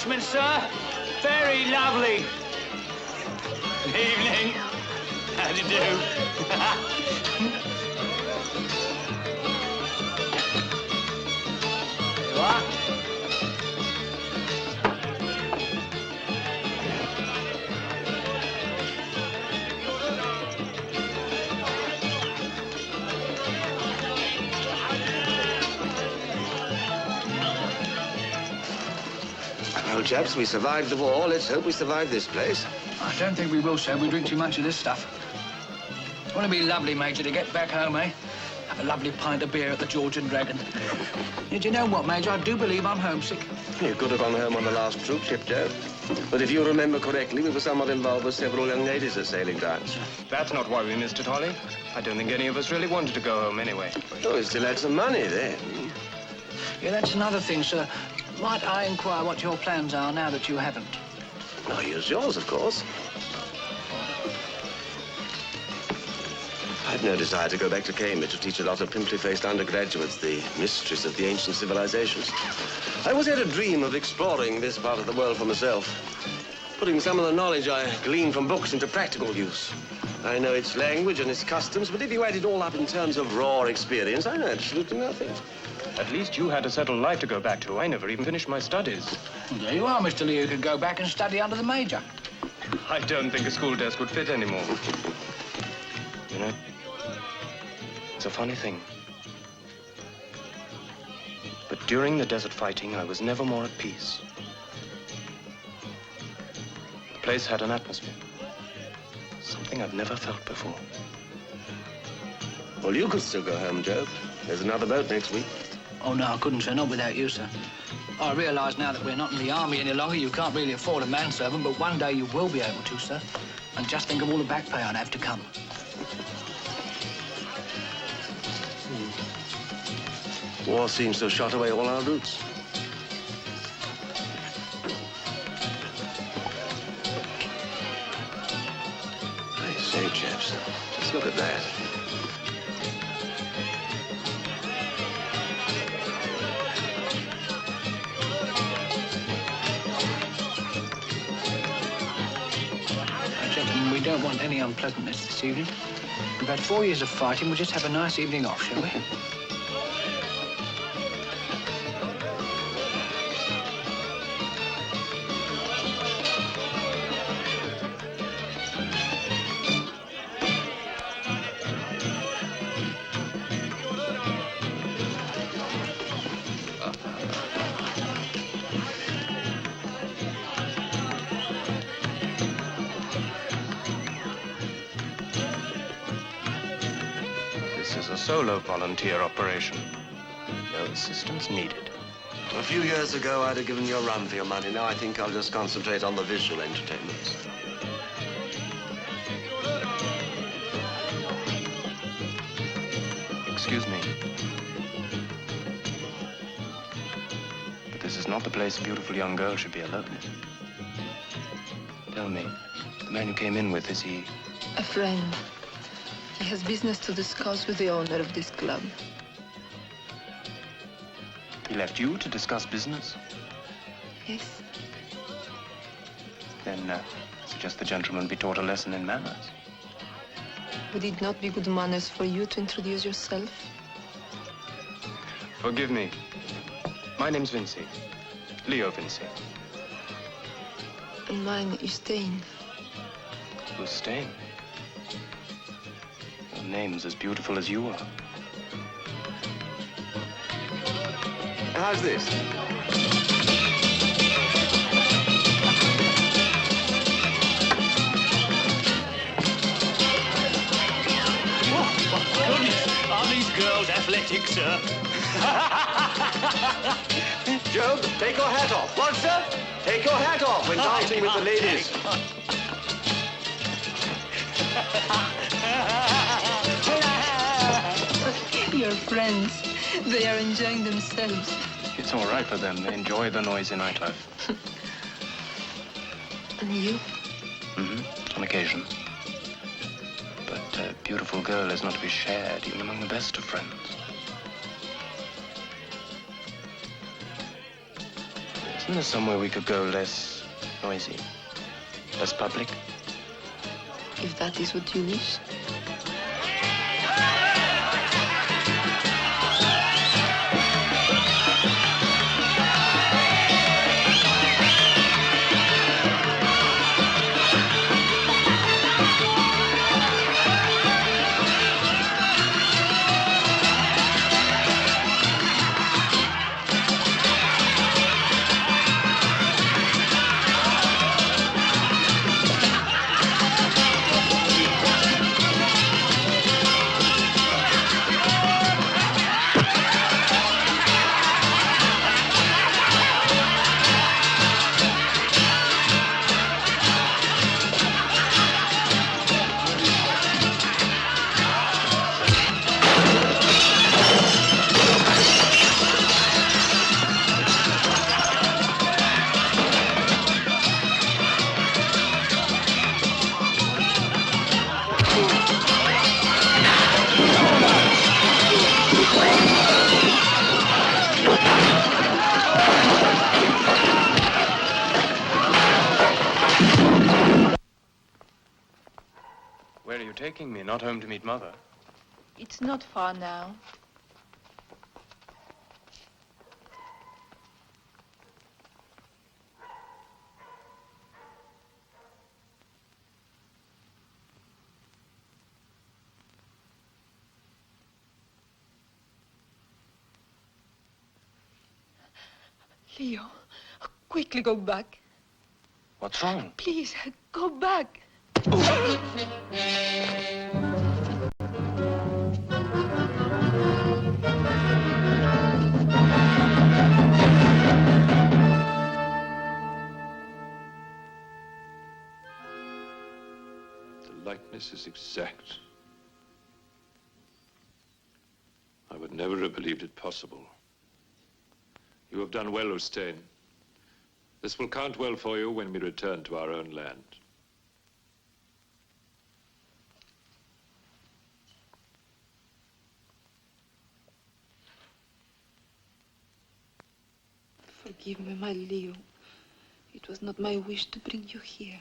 refreshments, sir. Very lovely. Evening. How do you do? There you are. Well, chaps, we survived the war. Let's hope we survive this place. I don't think we will, sir. We drink too much of this stuff. Wouldn't it be lovely, Major, to get back home, eh? Have a lovely pint of beer at the George and Dragon. Yeah, do you know what, Major? I do believe I'm homesick. You could have gone home on the last troop ship, Joe. But if you remember correctly, we were somewhat involved with several young ladies at sailing grounds. That's not why we missed it, Holly. I don't think any of us really wanted to go home anyway. Oh, we still had some money then. Yeah, that's another thing, sir. Might I inquire what your plans are now that you haven't? Oh, use yours, of course. I've no desire to go back to Cambridge to teach a lot of pimply-faced undergraduates the mysteries of the ancient civilizations. I always had a dream of exploring this part of the world for myself, putting some of the knowledge I gleaned from books into practical use. I know its language and its customs, but if you add it all up in terms of raw experience, I know absolutely nothing. At least you had a settled life to go back to. I never even finished my studies. Well, there you are, Mr. Lee. You could go back and study under the Major. I don't think a school desk would fit anymore. You know, it's a funny thing. But during the desert fighting, I was never more at peace. The place had an atmosphere. Something I've never felt before. Well, you could still go home, Joe. There's another boat next week. Oh, no, I couldn't, sir. Not without you, sir. I realise now that we're not in the army any longer, you can't really afford a manservant, but one day you will be able to, sir. And just think of all the back pay I'd have to come. War seems to have shot away all our roots. I say, chaps, just look at that. Gentlemen, we don't want any unpleasantness this evening. We've had 4 years of fighting. We'll just have a nice evening off, shall we? Solo volunteer operation. No assistance needed. A few years ago, I'd have given you a run for your money. Now I think I'll just concentrate on the visual entertainments. Excuse me. But this is not the place a beautiful young girl should be alone in. Tell me, the man you came in with, is he... A friend. He has business to discuss with the owner of this club. He left you to discuss business? Yes. Then suggest the gentleman be taught a lesson in manners. Would it not be good manners for you to introduce yourself? Forgive me. My name's Vinci. Leo Vinci. And mine is Stain. Who's Stain? Your name's as beautiful as you are. How's this? Goodness, are these girls athletic, sir? Joe, take your hat off. What, sir? Take your hat off when dancing with the ladies. Your friends, they are enjoying themselves. It's all right for them. They enjoy the noisy nightlife. And you? On occasion. But a beautiful girl is not to be shared, even among the best of friends. There's Isn't there somewhere we could go less noisy, less public? If that is what you wish. Where are you taking me? Not home to meet Mother. It's not far now. Leo, quickly go back. What's wrong? Please, go back. The likeness is exact. I would never have believed it possible. You have done well, Ustane. This will count well for you when we return to our own land. Forgive me, my Leo. It was not my wish to bring you here.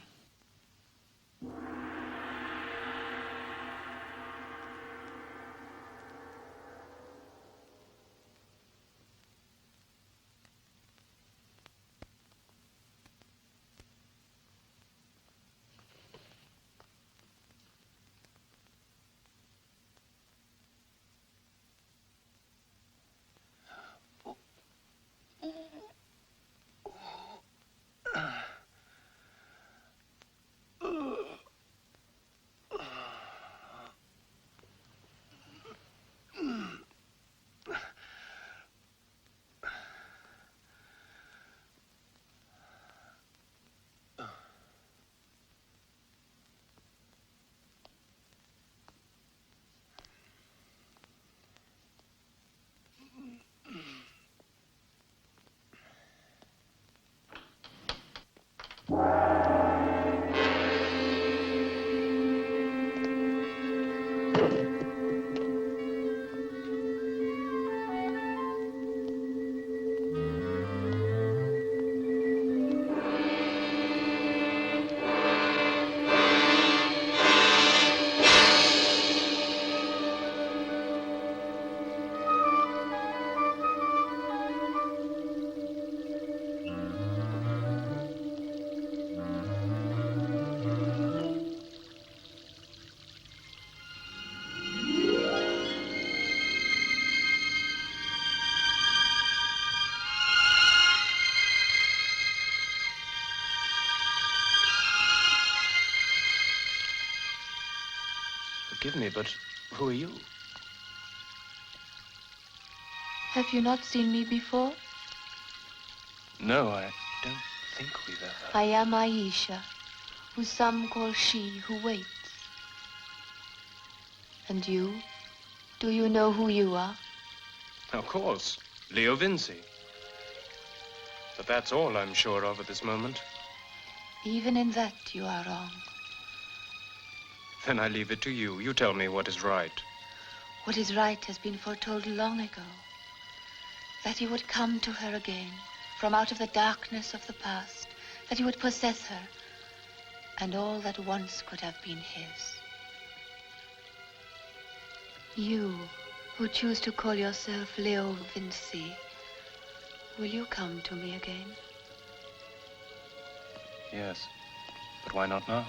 Forgive me, but who are you? Have you not seen me before? No, I don't think we've ever... I am Aisha, who some call she who waits. And you? Do you know who you are? Of course, Leo Vinci. But that's all I'm sure of at this moment. Even in that you are wrong. Then I leave it to you. You tell me what is right. What is right has been foretold long ago. That he would come to her again, from out of the darkness of the past, that you would possess her and all that once could have been his. You, who choose to call yourself Leo Vinci, will you come to me again? Yes, but why not now?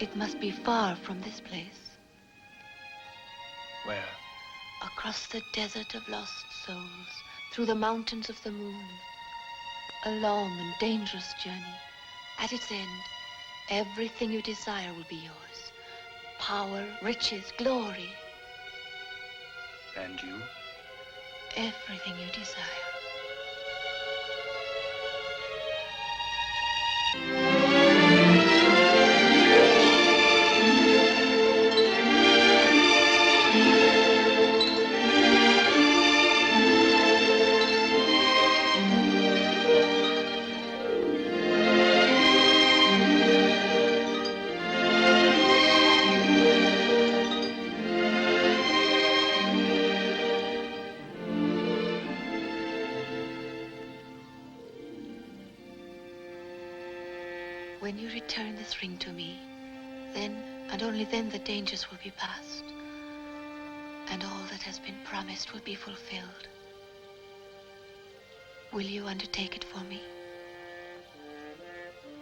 It must be far from this place. Where? Across the desert of lost souls, through the mountains of the moon. A long and dangerous journey. At its end, everything you desire will be yours. Power, riches, glory. And you? Everything you desire. When you return this ring to me, then and only then the dangers will be past. And all that has been promised will be fulfilled. Will you undertake it for me?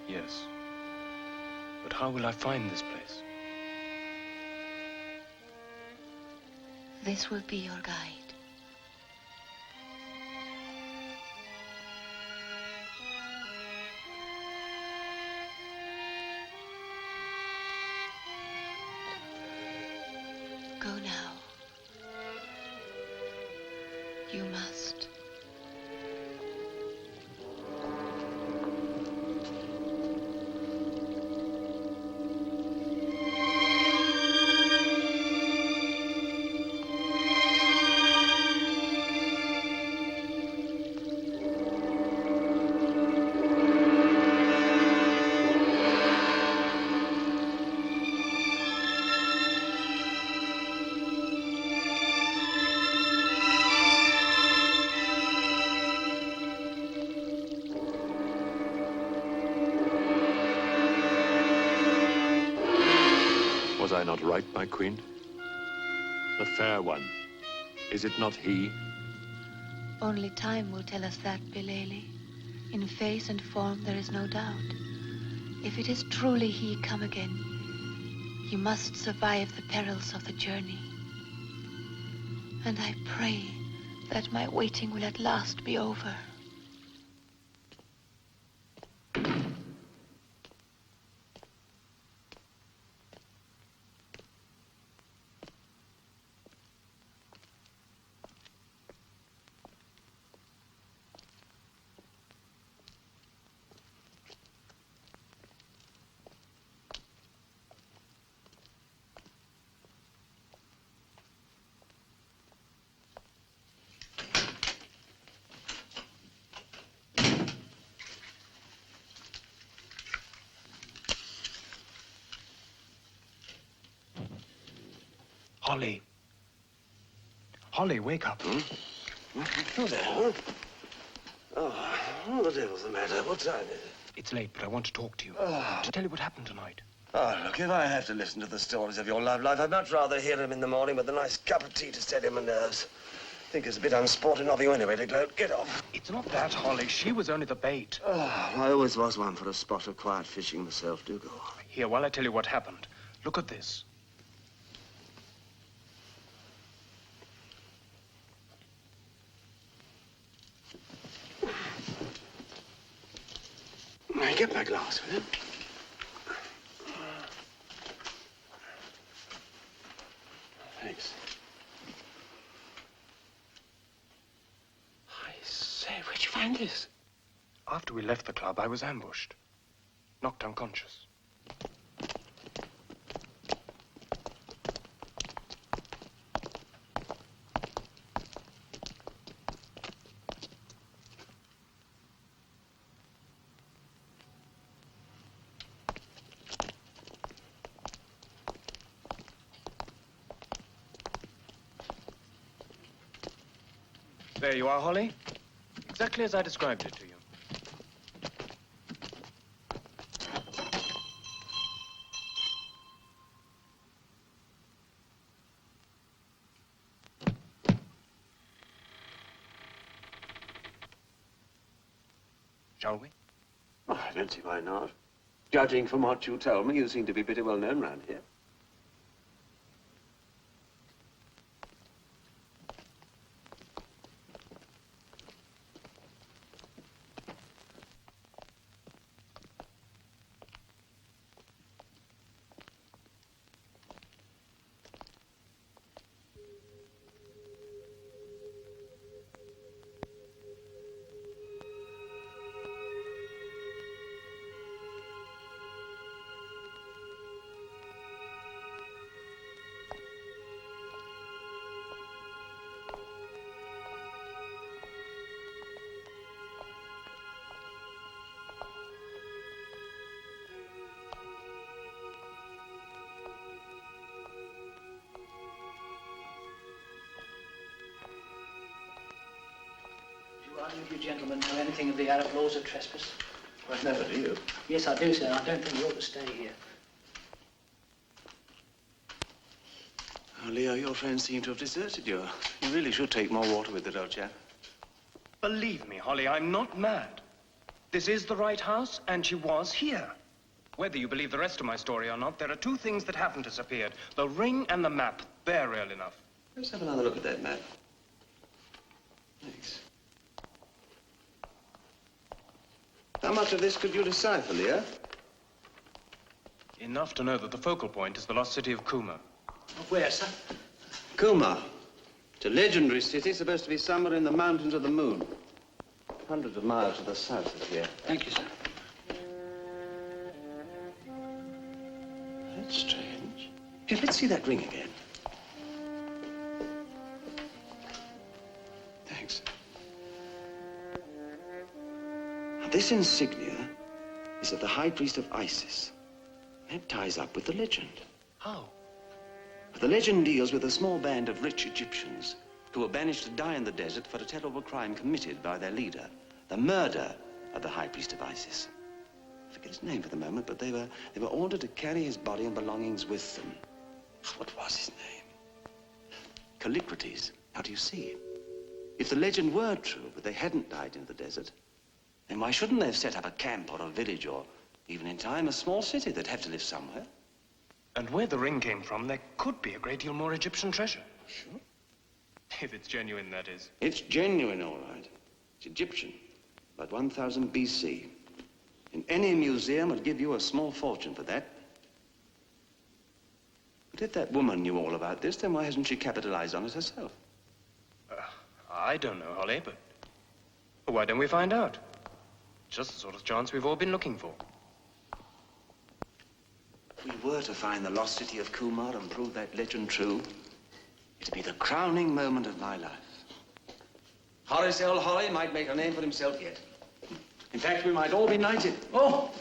Yes. But how will I find this place? This will be your guide. Go now. You must. Was I not right, my queen? The fair one. Is it not he? Only time will tell us that, Bileli. In face and form, there is no doubt. If it is truly he come again, he must survive the perils of the journey. And I pray that my waiting will at last be over. Holly. Holly, wake up. Who's there, huh? Oh, what the devil's the matter? What time is it? It's late, but I want to talk to you. To tell you what happened tonight. Oh, look, if I have to listen to the stories of your love life, I'd much rather hear them in the morning with a nice cup of tea to steady my nerves. I think it's a bit unsporting of you anyway to gloat. Get off. It's not that, Holly. She was only the bait. Oh, I always was one for a spot of quiet fishing myself. Do go. Here, while I tell you what happened, look at this. Now, get my glass, will you? Thanks. I say, you find this? After we left the club, I was ambushed. Knocked unconscious. There you are, Holly. Exactly as I described it to you. Shall we? Oh, I don't see why not. Judging from what you told me, you seem to be pretty well known round here. Do either of you gentlemen know anything of the Arab laws of trespass? I've never do you. Yes, I do, sir. I don't think you ought to stay here. Oh, Leo, your friends seem to have deserted you. You really should take more water with it, old chap. Believe me, Holly, I'm not mad. This is the right house, and she was here. Whether you believe the rest of my story or not, there are two things that haven't disappeared. The ring and the map. They're real enough. Let's have another look at that map. Thanks. How much of this could you decipher, Leo? Enough to know that the focal point is the lost city of Kuma. Where, sir? Kuma. It's a legendary city supposed to be somewhere in the mountains of the moon. Hundreds of miles to the south of here. Thank you, sir. That's strange. Here, let's see that ring again. Thanks. Now, this insignia is of the High Priest of Isis. That ties up with the legend. How? The legend deals with a small band of rich Egyptians who were banished to die in the desert for a terrible crime committed by their leader, the murder of the High Priest of Isis. I forget his name for the moment, but they were ordered to carry his body and belongings with them. What was his name? Callicrates. How do you see? If the legend were true, but they hadn't died in the desert, then why shouldn't they have set up a camp or a village or, even in time, a small city? They'd have to live somewhere. And where the ring came from, there could be a great deal more Egyptian treasure. Sure. If it's genuine, that is. It's genuine, all right. It's Egyptian, about 1000 BC. In any museum would give you a small fortune for that. But if that woman knew all about this, then why hasn't she capitalized on it herself? I don't know, Holly, but why don't we find out? Just the sort of chance we've all been looking for. If we were to find the lost city of Kumar and prove that legend true, it'd be the crowning moment of my life. Horace L. Holly might make a name for himself yet. In fact, we might all be knighted. Oh,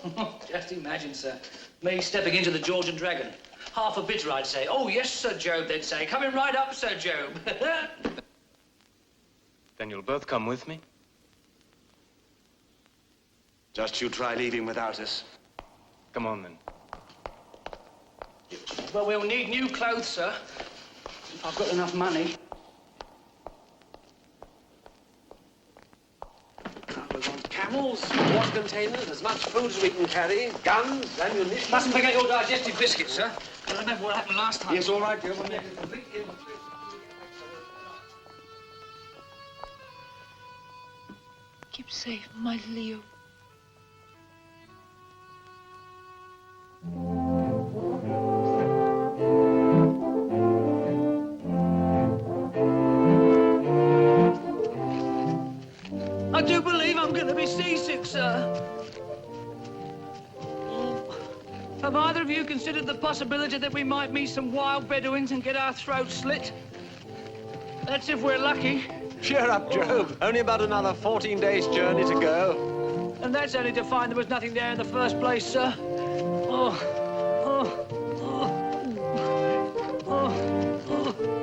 just imagine, sir. Me stepping into the George and Dragon. Half a bitter, I'd say. Oh, yes, Sir Job, they'd say. Coming right up, Sir Job. Then you'll both come with me? Just you try leaving without us. Come on, then. Well, we'll need new clothes, sir. If I've got enough money. We want camels, water containers, as much food as we can carry, guns, ammunition. Mustn't forget your digestive biscuits, sir. I remember what happened last time. Yes, all right, dear. Keep safe, my Leo. I do believe Have either of you considered the possibility that we might meet some wild Bedouins and get our throats slit? That's if we're lucky. Cheer up, Job. Only about another 14 days' journey to go. And that's only to find there was nothing there in the first place, sir. Oh, oh, oh, oh, oh.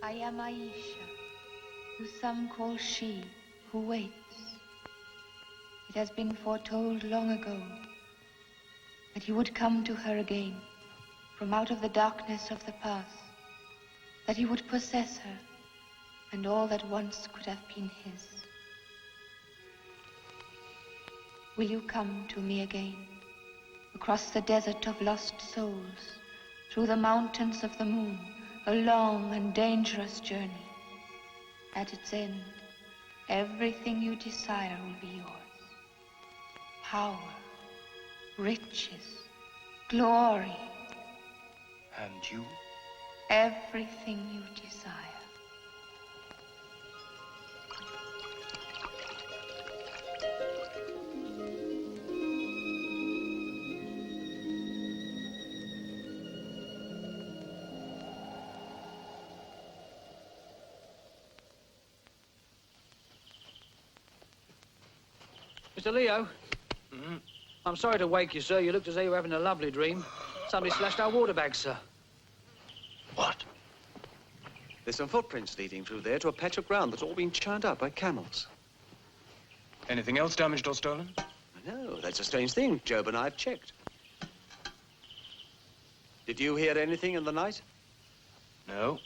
I am Aisha, who some call she who waits. It has been foretold long ago that he would come to her again from out of the darkness of the past, that he would possess her and all that once could have been his. Will you come to me again, across the desert of lost souls, through the mountains of the moon, a long and dangerous journey. At its end, everything you desire will be yours. Power, riches, glory. And you? Everything you desire. Mr. Leo? I'm sorry to wake you, sir. You looked as though you were having a lovely dream. Somebody slashed our water bags, sir. What? There's some footprints leading through there to a patch of ground that's all been churned up by camels. Anything else damaged or stolen? No, that's a strange thing. Job and I have checked. Did you hear anything in the night? No.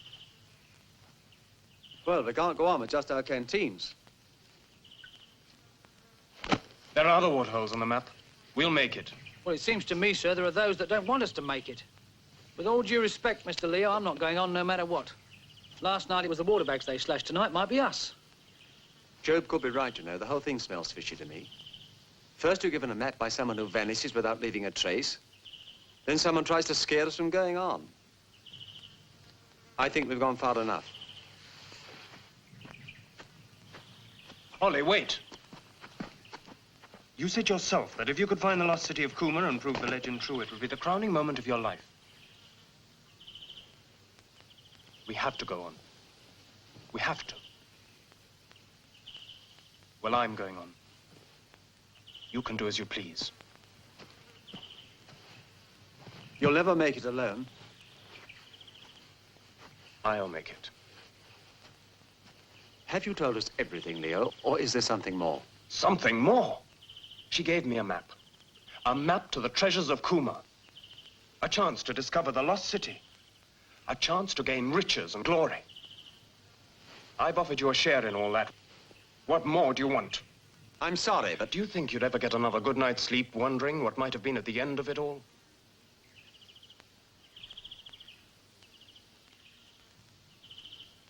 Well, we can't go on with just our canteens. There are other waterholes on the map. We'll make it. Well, it seems to me, sir, there are those that don't want us to make it. With all due respect, Mr. Leo, I'm not going on no matter what. Last night it was the water bags they slashed. Tonight might be us. Job could be right, you know. The whole thing smells fishy to me. First you're given a map by someone who vanishes without leaving a trace. Then someone tries to scare us from going on. I think we've gone far enough. Ollie, wait. You said yourself that if you could find the lost city of Kuma and prove the legend true, it would be the crowning moment of your life. We have to go on. We have to. Well, I'm going on. You can do as you please. You'll never make it alone. I'll make it. Have you told us everything, Leo, or is there something more? Something more? She gave me a map. A map to the treasures of Kuma. A chance to discover the lost city. A chance to gain riches and glory. I've offered you a share in all that. What more do you want? I'm sorry, but Do you think you'd ever get another good night's sleep wondering what might have been at the end of it all?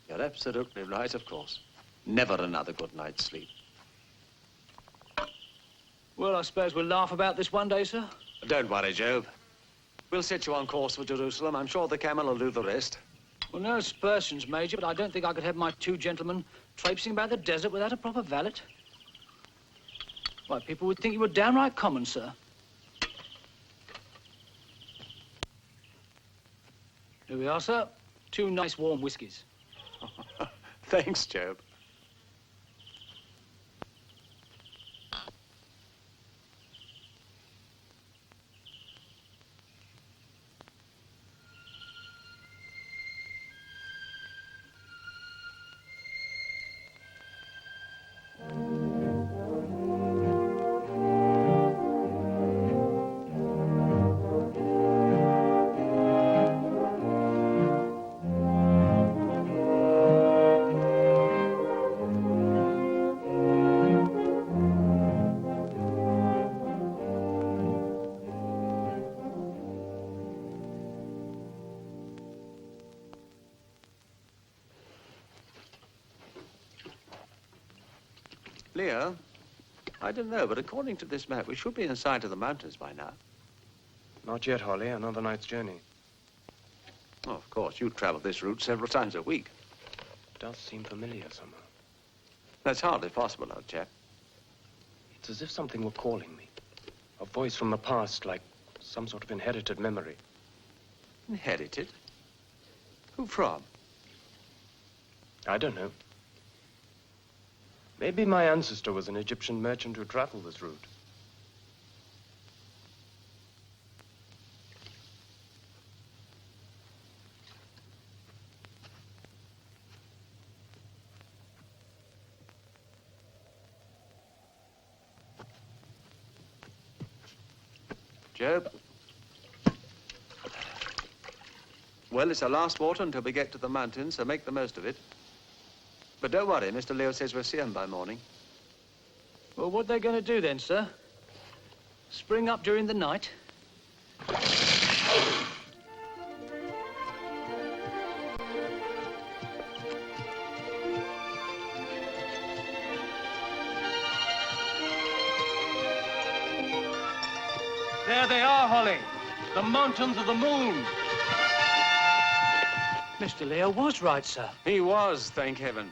you're absolutely right, of course. Never another good night's sleep. Well, I suppose we'll laugh about this one day, sir. Don't worry, Job. We'll set you on course for Jerusalem. I'm sure the camel will do the rest. Well, no aspersions, Major, but I don't think I could have my two gentlemen traipsing about the desert without a proper valet. Why, people would think you were downright common, sir. Here we are, sir. Two nice warm whiskies. Thanks, Job. Leo, I don't know, but according to this map, we should be in sight of the mountains by now. Not yet, Holly. Another night's journey. Oh, of course, you travel this route several times a week. It does seem familiar somehow. That's hardly possible, old chap. It's as if something were calling me. A voice from the past, like some sort of inherited memory. Inherited? Who from? I don't know. Maybe my ancestor was an Egyptian merchant who traveled this route. Job? Well, it's our last water until we get to the mountains, so make the most of it. But don't worry, Mr. Leo says we'll see him by morning. Well, what are they going to do then, sir? Spring up during the night? There they are, Holly. The mountains of the moon. Mr. Leo was right, sir. He was, thank heaven.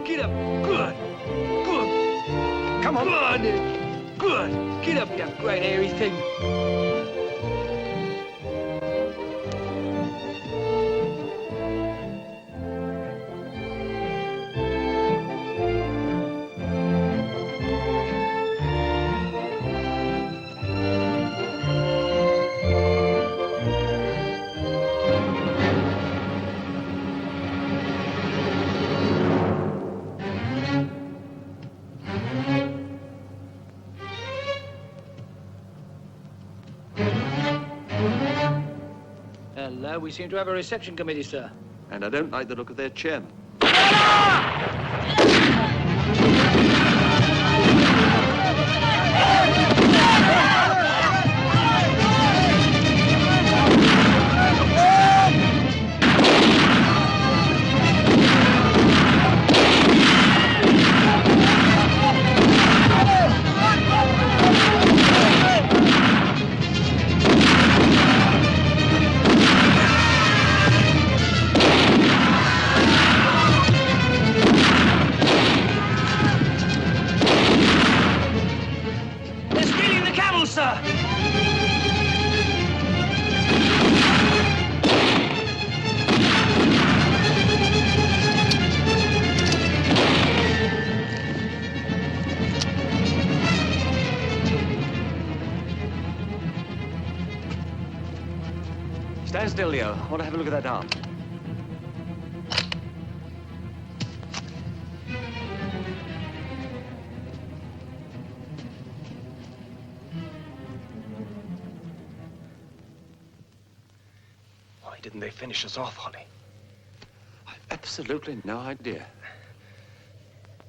Get up. Good. Good. Come on. Good. Good. Get up, you great hairy thing. Hello, we seem to have a reception committee, sir. And I don't like the look of their chairman. Stand still, Leo. I want to have a look at that arm. Why didn't they finish us off, Holly? I've absolutely no idea.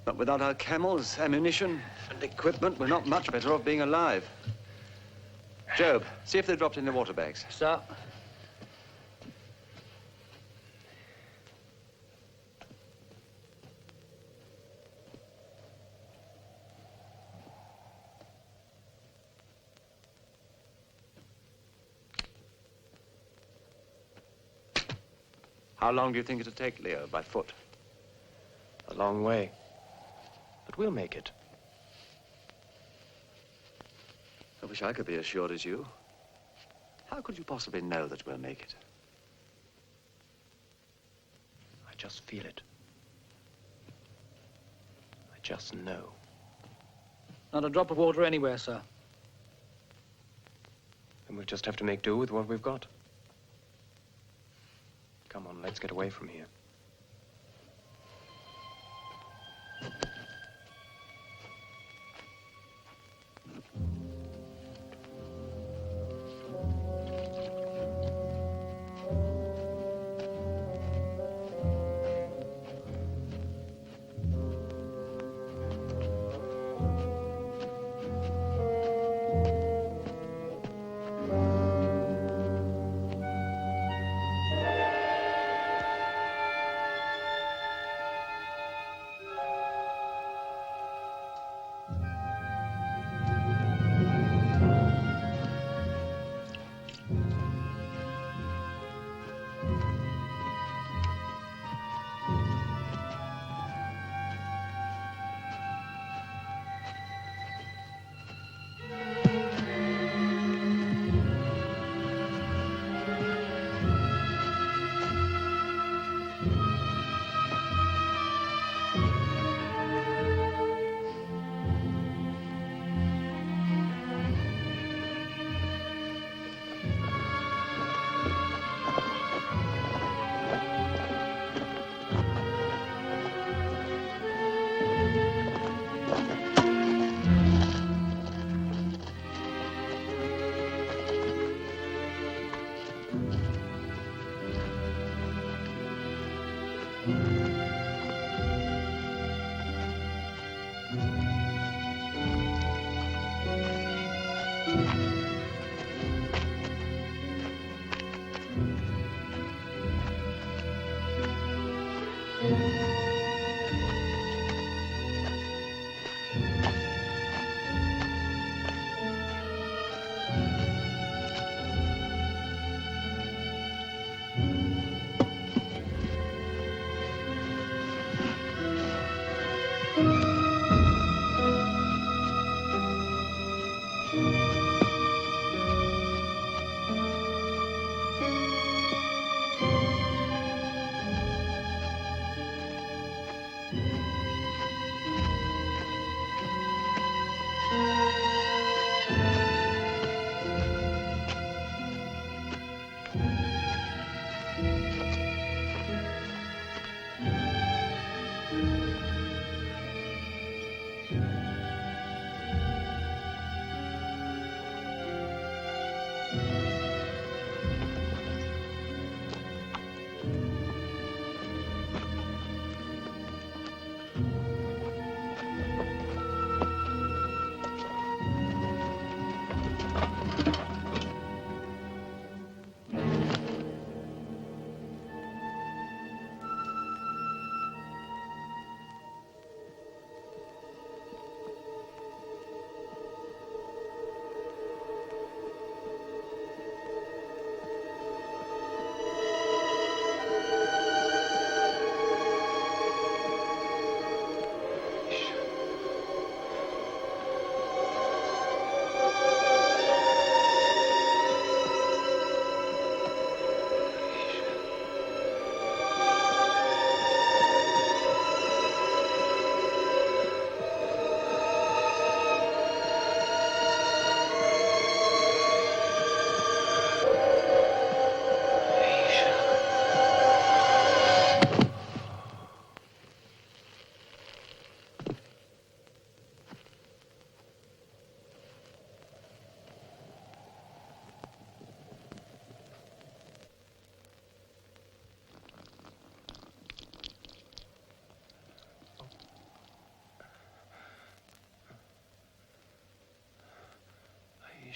But without our camels, ammunition, and equipment, we're not much better off being alive. Job, see if they dropped in the water bags. Sir. How long do you think it'll take, Leo, by foot? A long way. But we'll make it. I wish I could be as sure as you. How could you possibly know that we'll make it? I just feel it. I just know. Not a drop of water anywhere, sir. Then we'll just have to make do with what we've got. Come on, let's get away from here.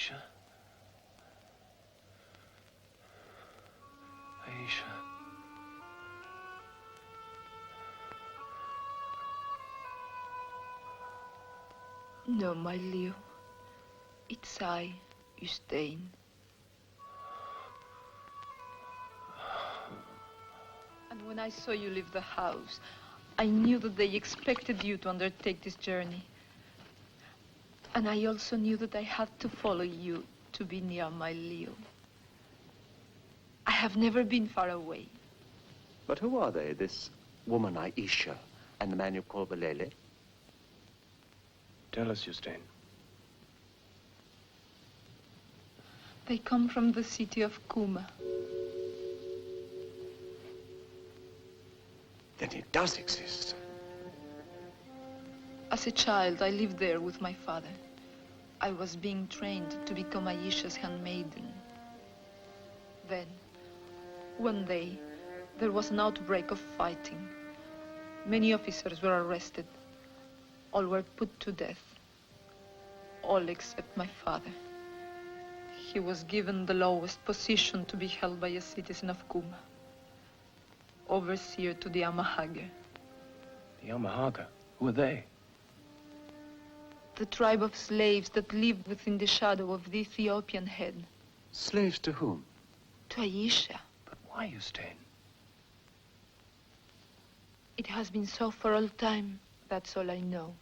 Aisha? Aisha. No, my Leo. It's I, Ustein. And when I saw you leave the house, I knew that they expected you to undertake this journey. And I also knew that I had to follow you to be near my Leo. I have never been far away. But who are they, this woman Aisha and the man you call Bilele? Tell us, Ustein. They come from the city of Kuma. Then it does exist. As a child, I lived there with my father. I was being trained to become Aisha's handmaiden. Then, one day, there was an outbreak of fighting. Many officers were arrested. All were put to death. All except my father. He was given the lowest position to be held by a citizen of Kuma. Overseer to the Amahagger. The Amahagger? Who are they? The tribe of slaves that lived within the shadow of the Ethiopian head. Slaves to whom? To Aisha. But why, Ustein? It has been so for all time. That's all I know.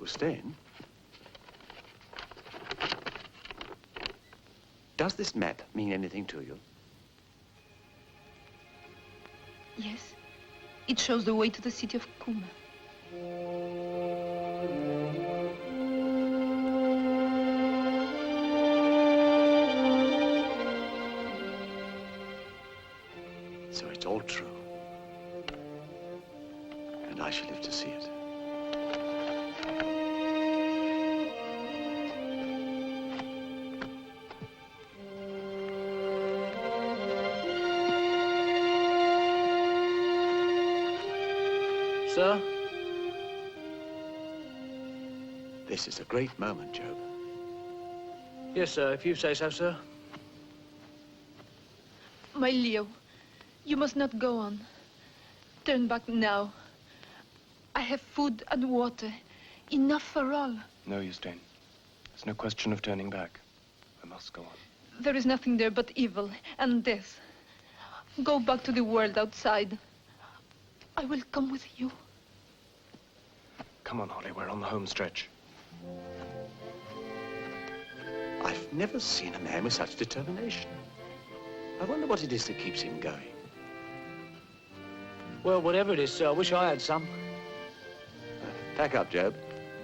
Ustein? Does this map mean anything to you? Yes. It shows the way to the city of Kuma. So it's all true. And I shall live to see it. Sir? This is a great moment, Job. Yes, sir, if you say so, sir. My Leo, you must not go on. Turn back now. I have food and water, enough for all. No, Ustein. There's no question of turning back. I must go on. There is nothing there but evil and death. Go back to the world outside. I will come with you. Come on, Holly, we're on the home stretch. I've never seen a man with such determination. I wonder what it is that keeps him going. Well, whatever it is, sir, I wish I had some. Pack up, Job.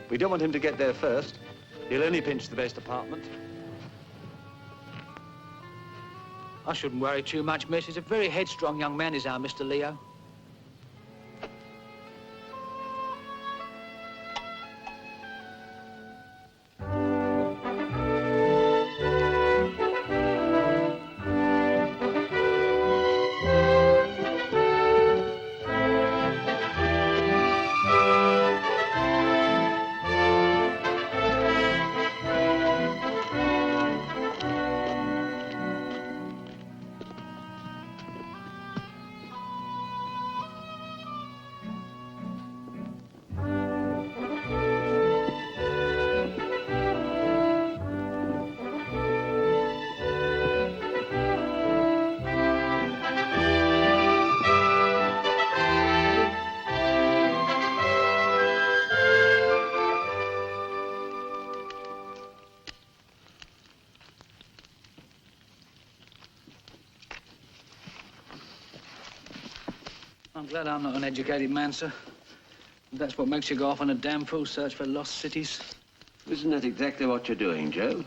We don't want him to get there first. He'll only pinch the best apartment. I shouldn't worry too much, miss. He's a very headstrong young man, is our Mr. Leo. I'm glad I'm not an educated man, sir. That's what makes you go off on a damn fool search for lost cities. Isn't that exactly what you're doing, Joe?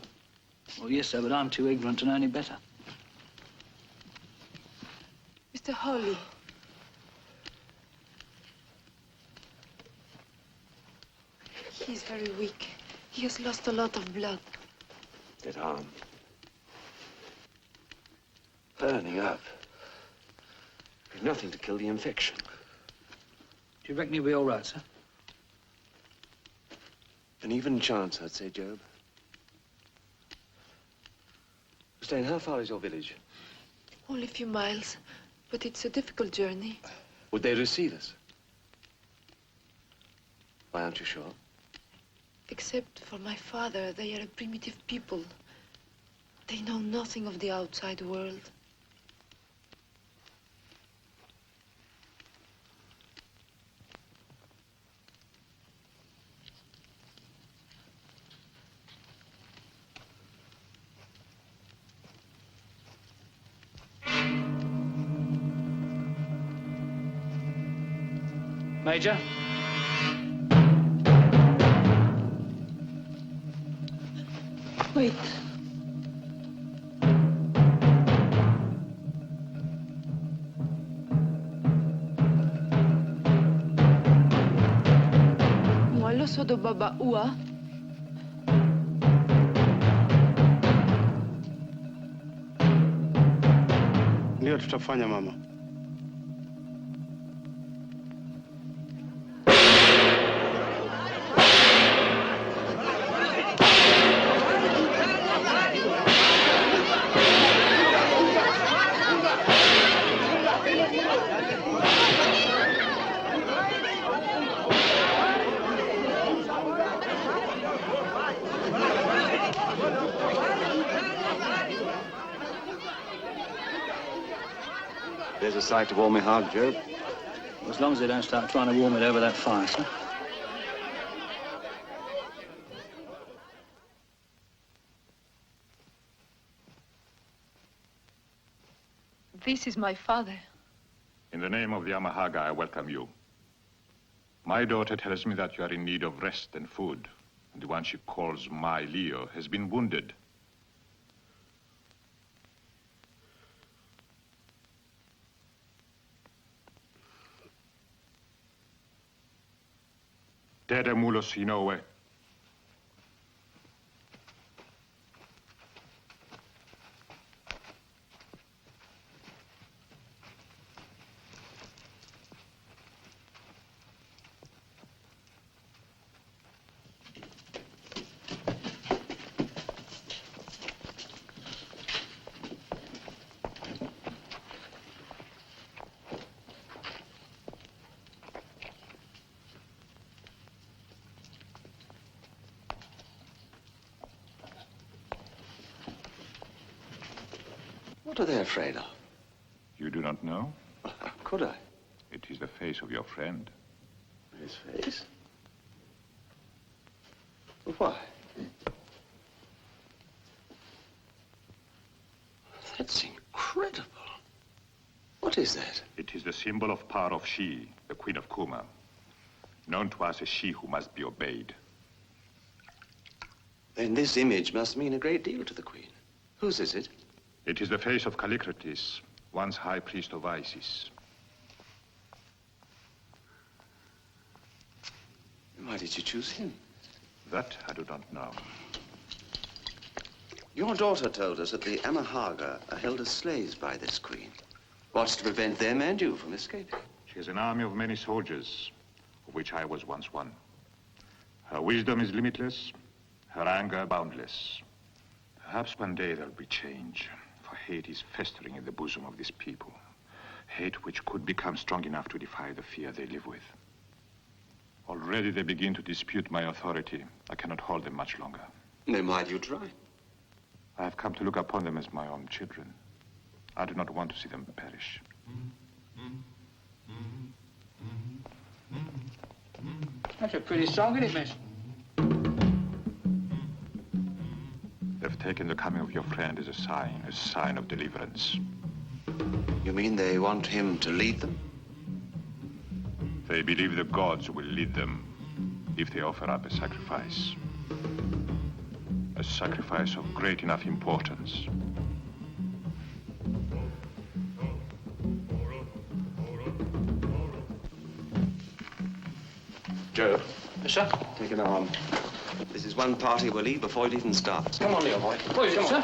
Well, yes, sir, but I'm too ignorant to know any better. Mr. Holly. He's very weak. He has lost a lot of blood. That arm. Burning up. There's nothing to kill the infection. Do you reckon you'll be all right, sir? An even chance, I'd say, Job. Stane, how far is your village? Only a few miles, but it's a difficult journey. Would they receive us? Why aren't you sure? Except for my father, they are a primitive people. They know nothing of the outside world. Major? Wait. Moi lo so do baba ua. Ndio tutafanya mama. There's a sight to warm my heart, Job. As long as they don't start trying to warm it over that fire, sir. This is my father. In the name of the Amahaga, I welcome you. My daughter tells me that you are in need of rest and food, and the one she calls my Leo has been wounded. Tere mulos inoue. What are they afraid of? You do not know? How could I? It is the face of your friend. His face? Why? That's incredible. What is that? It is the symbol of power of She, the Queen of Kuma. Known to us as she who must be obeyed. Then this image must mean a great deal to the Queen. Whose is it? It is the face of Callicrates, once high priest of Isis. Why did you choose him? That I do not know. Your daughter told us that the Amahaga are held as slaves by this queen. What's to prevent them and you from escaping? She has an army of many soldiers, of which I was once one. Her wisdom is limitless, her anger boundless. Perhaps one day there'll be change, for hate is festering in the bosom of this people. Hate which could become strong enough to defy the fear they live with. Already they begin to dispute my authority. I cannot hold them much longer. Then why do you try? I have come to look upon them as my own children. I do not want to see them perish. That's a pretty song, isn't it, miss? They've taken the coming of your friend as a sign of deliverance. You mean they want him to lead them? They believe the gods will lead them if they offer up a sacrifice. A sacrifice of great enough importance. Joe. Yes, sir? Take an arm. This is one party we'll leave before it even starts. Come on, little boy. What is it, sir?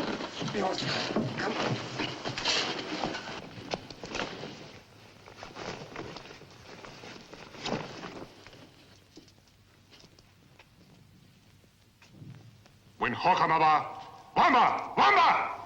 Come on. Win Hokamaba, Wamba! Wamba!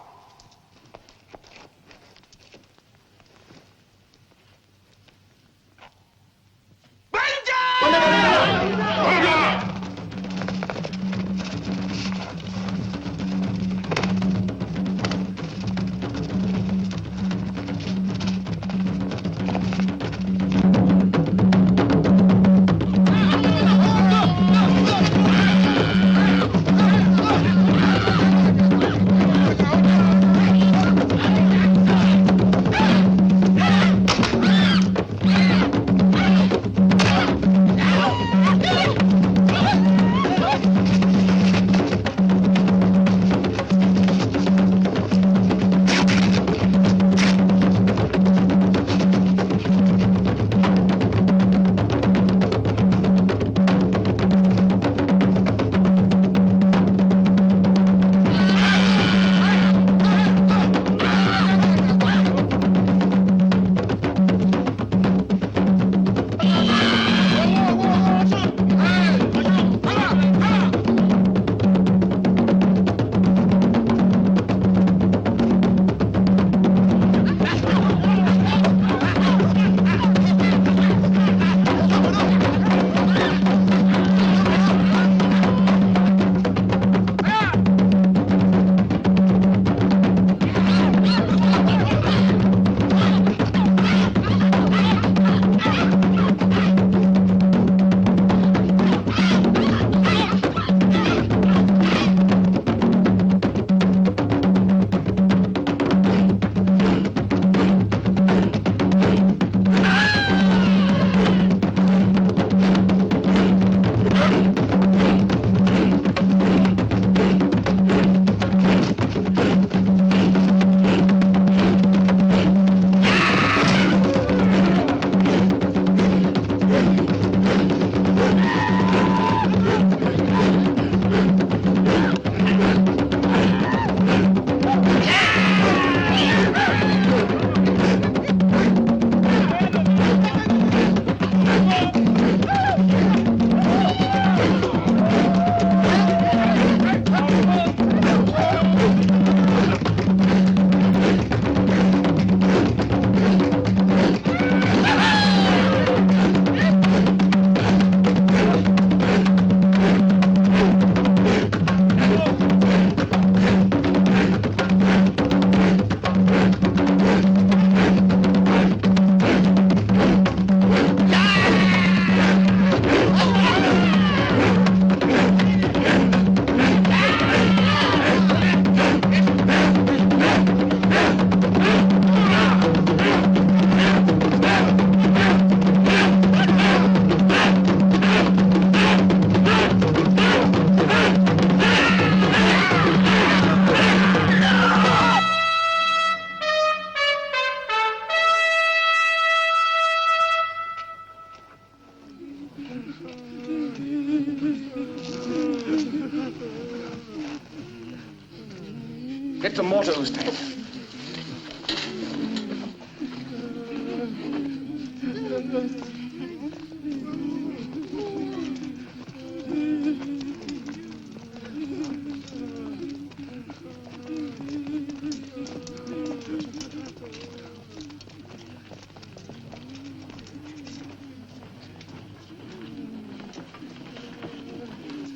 Get some water, Ustad.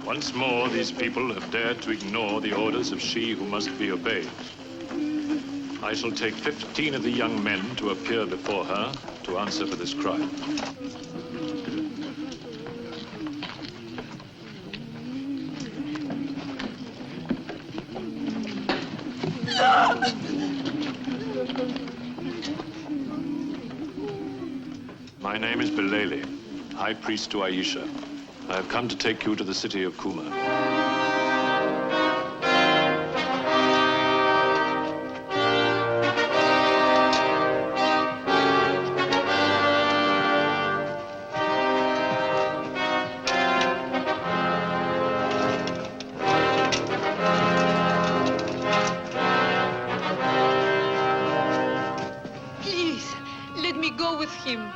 Once more, these people have dared to ignore the orders of she who must be obeyed. I shall take 15 of the young men to appear before her to answer for this crime. My name is Bilele, High Priest to Aisha. I have come to take you to the city of Kuma. Please, let me go with him.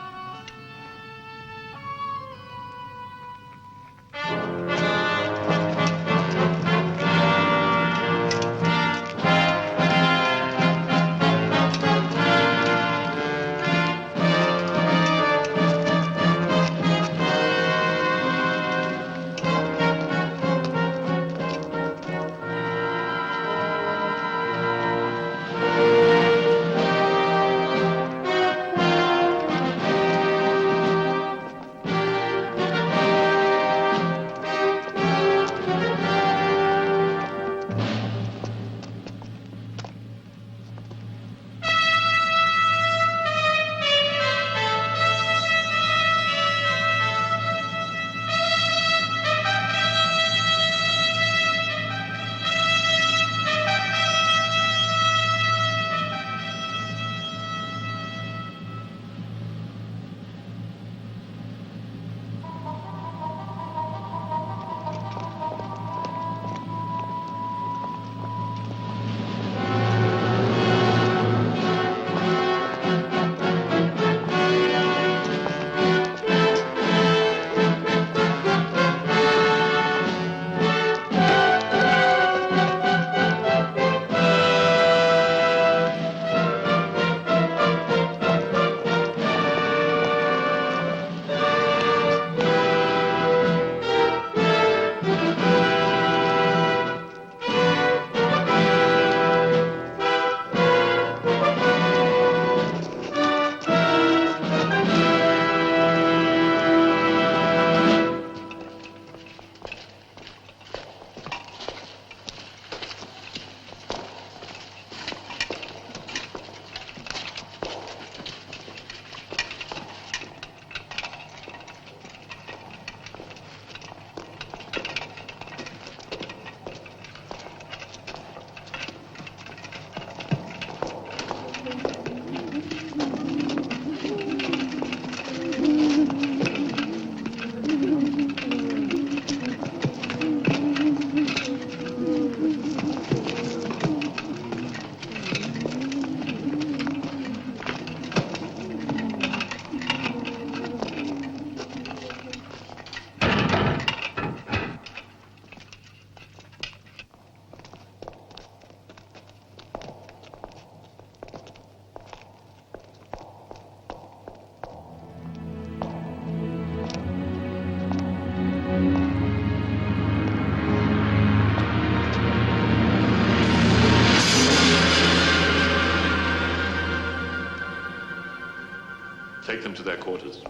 quarters.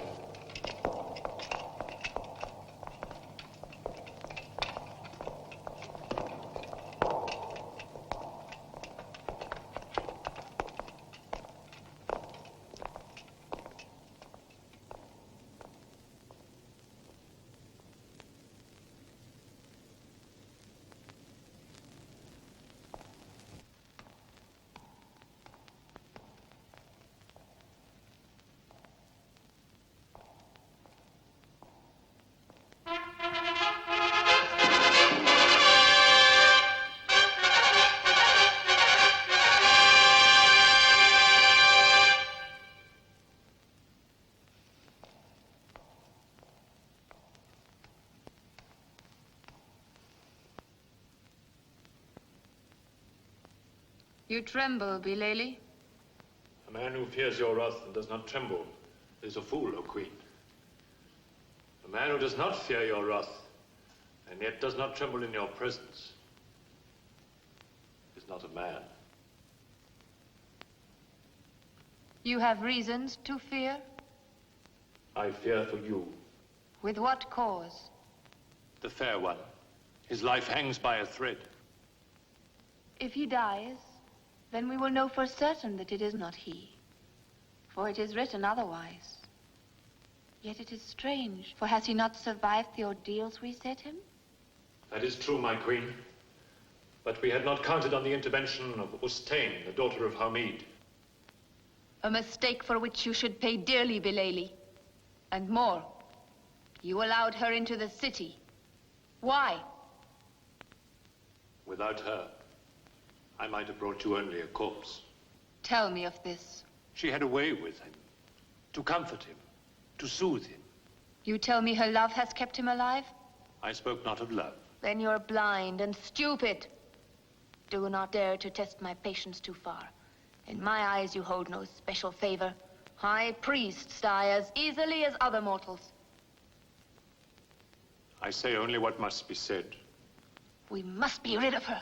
You tremble, Bileli. A man who fears your wrath and does not tremble is a fool, O Queen. A man who does not fear your wrath and yet does not tremble in your presence is not a man. You have reasons to fear? I fear for you. With what cause? The fair one. His life hangs by a thread. If he dies, then we will know for certain that it is not he, for it is written otherwise. Yet it is strange, for has he not survived the ordeals we set him? That is true, my queen. But we had not counted on the intervention of Ustane, the daughter of Hamid. A mistake for which you should pay dearly, Bileli. And more, you allowed her into the city. Why? Without her, I might have brought you only a corpse. Tell me of this. She had a way with him, to comfort him, to soothe him. You tell me her love has kept him alive? I spoke not of love. Then you're blind and stupid. Do not dare to test my patience too far. In my eyes, you hold no special favor. High priests die as easily as other mortals. I say only what must be said. We must be rid of her.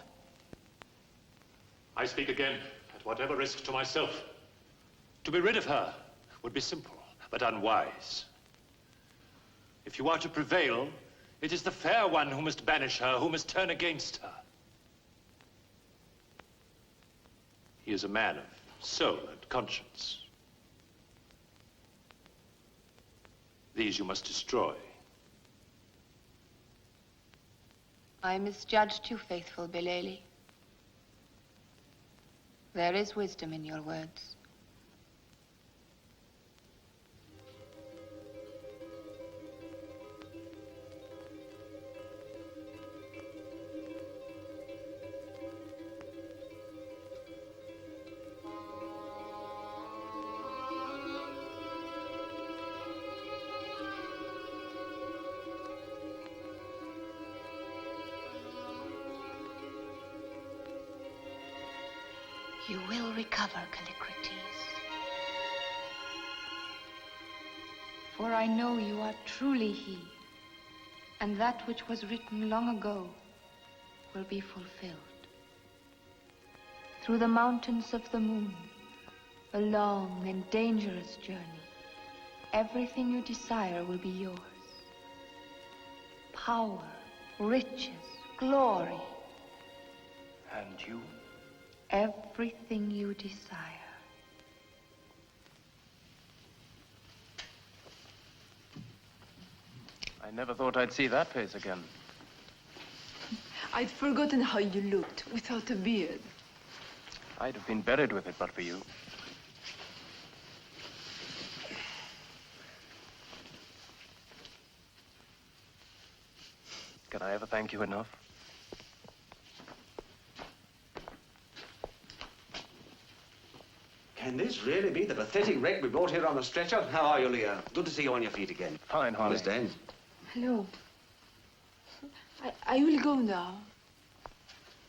I speak again, at whatever risk to myself. To be rid of her would be simple, but unwise. If you are to prevail, it is the fair one who must banish her, who must turn against her. He is a man of soul and conscience. These you must destroy. I misjudged you, faithful Bileli. There is wisdom in your words. You will recover, Callicrates. For I know you are truly he, and that which was written long ago will be fulfilled. Through the mountains of the moon, a long and dangerous journey, everything you desire will be yours. Power, riches, glory. And you? Everything you desire. I never thought I'd see that face again. I'd forgotten how you looked without a beard. I'd have been buried with it but for you. Can I ever thank you enough? Can this really be the pathetic wreck we brought here on a stretcher? How are you, Leah? Good to see you on your feet again. Fine, Holly. Miss Dane. Hello. I will go now.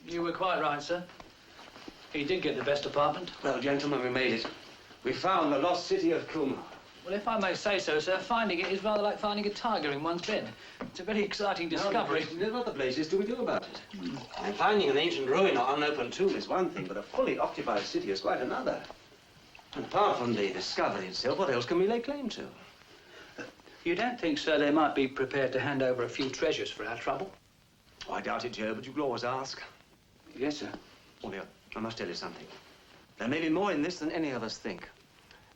You were quite right, sir. He did get the best apartment. Well, gentlemen, we made it. We found the lost city of Kumar. Well, if I may say so, sir, finding it is rather like finding a tiger in one's bed. It's a very exciting discovery. What other places do we do about it? And finding an ancient ruin or unopened tomb is one thing, but a fully occupied city is quite another. And apart from the discovery itself, what else can we lay claim to? You don't think, sir, they might be prepared to hand over a few treasures for our trouble? Oh, I doubt it, Joe, but you could always ask. Yes, sir. Olio, I must tell you something. There may be more in this than any of us think.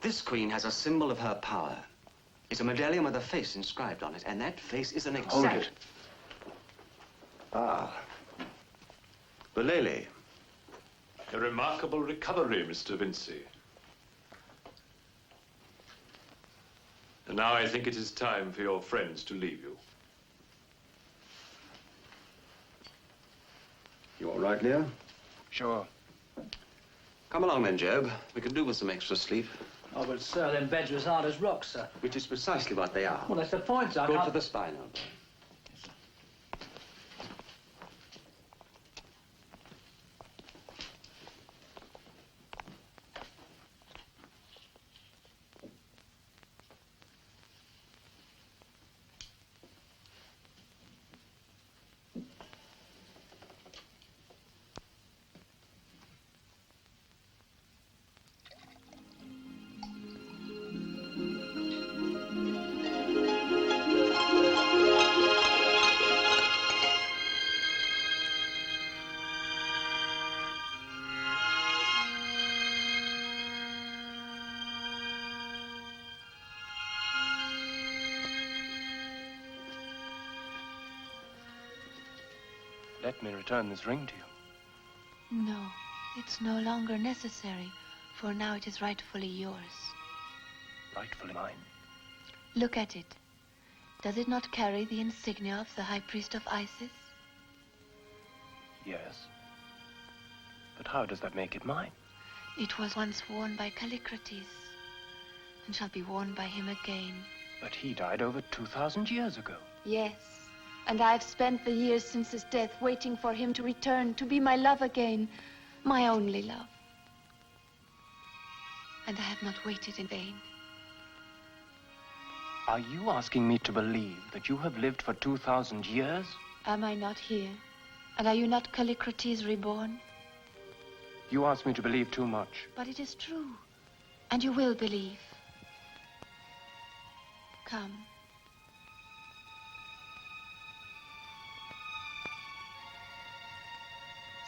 This queen has a symbol of her power. It's a medallion with a face inscribed on it, and that face is an exact... Hold it. Ah. Villele. A remarkable recovery, Mr. Vinci. And now I think it is time for your friends to leave you. You all right, Leo? Sure. Come along then, Job. We could do with some extra sleep. Oh, but, sir, them beds are as hard as rocks, sir. Which is precisely what they are. Well, that's the point, sir. Good for the spine, old boy. Let me return this ring to you. No, it's no longer necessary, for now it is rightfully yours. Rightfully mine. Look at it. Does it not carry the insignia of the High Priest of Isis? Yes. But how does that make it mine? It was once worn by Callicrates, and shall be worn by him again. But he died over 2,000 years ago. Yes, and I have spent the years since his death waiting for him to return, to be my love again, my only love. And I have not waited in vain. Are you asking me to believe that you have lived for 2,000 years? Am I not here? And are you not Callicrates reborn? You ask me to believe too much. But it is true, and you will believe. Come.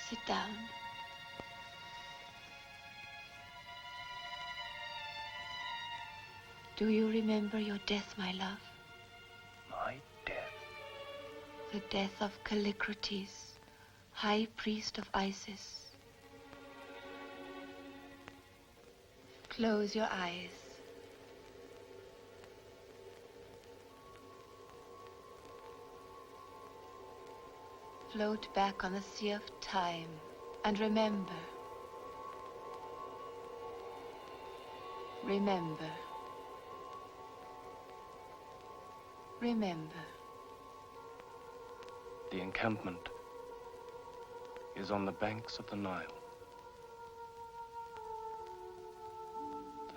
Sit down. Do you remember your death, my love? My death? The death of Callicrates, High Priest of Isis. Close your eyes. Float back on the sea of time and remember. Remember. Remember. The encampment is on the banks of the Nile.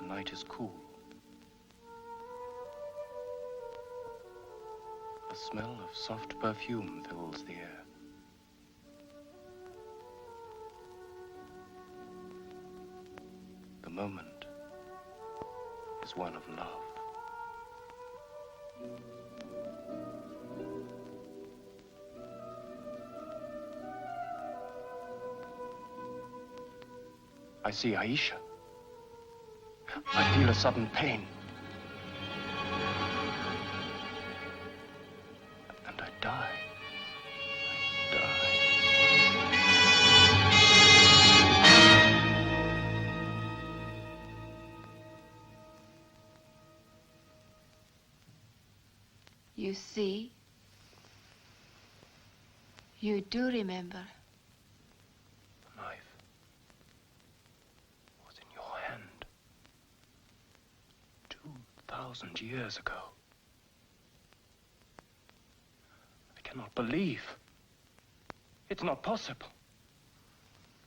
The night is cool. A smell of soft perfume fills the air. The moment is one of love. I see Aisha. I feel a sudden pain. And I die. I die. You see? You do remember. The knife was in your hand 2,000 years ago. I cannot believe. It's not possible.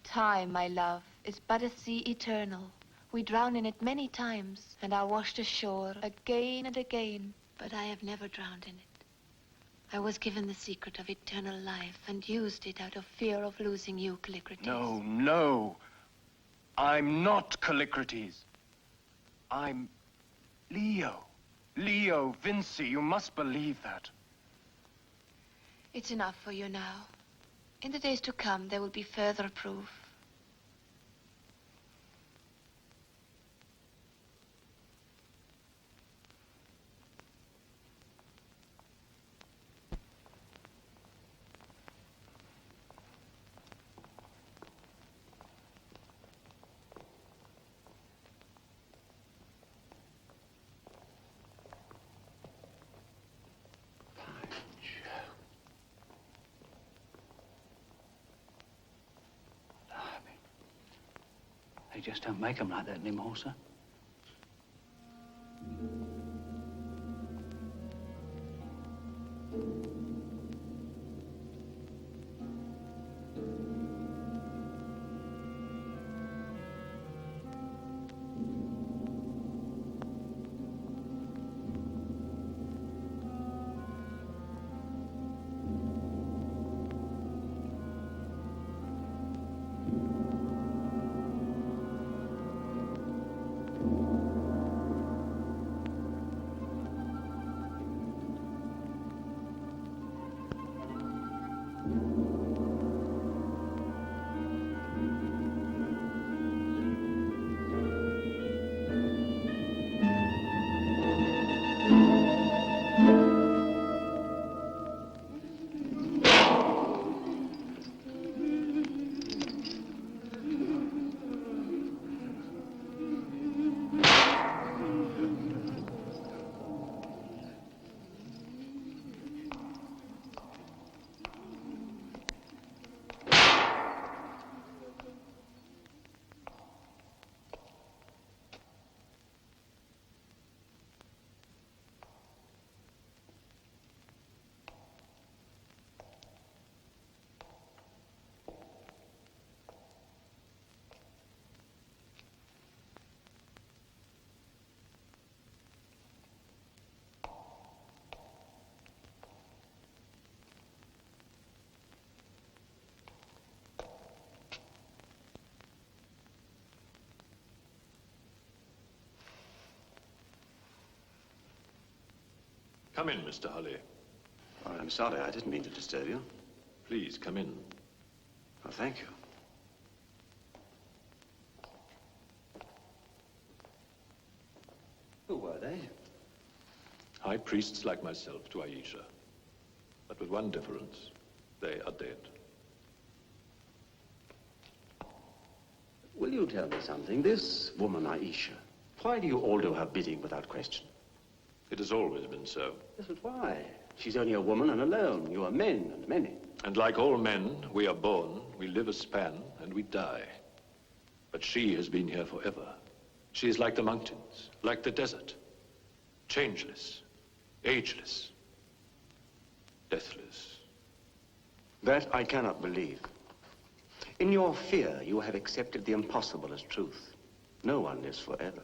Time, my love, is but a sea eternal. We drown in it many times and are washed ashore again and again. But I have never drowned in it. I was given the secret of eternal life and used it out of fear of losing you, Callicrates. No, no. I'm not Callicrates. I'm Leo. Leo, Vinci, you must believe that. It's enough for you now. In the days to come, there will be further proof. They just don't make them like that anymore, sir. Come in, Mr. Holly. Oh, I'm sorry, I didn't mean to disturb you. Please, come in. Oh, thank you. Who were they? High priests like myself to Aisha. But with one difference. They are dead. Will you tell me something? This woman, Aisha, why do you all do her bidding without question? It has always been so. Yes, but why? She's only a woman and alone. You are men and many. And like all men, we are born, we live a span, and we die. But she has been here forever. She is like the mountains, like the desert. Changeless, ageless, deathless. That I cannot believe. In your fear, you have accepted the impossible as truth. No one lives forever.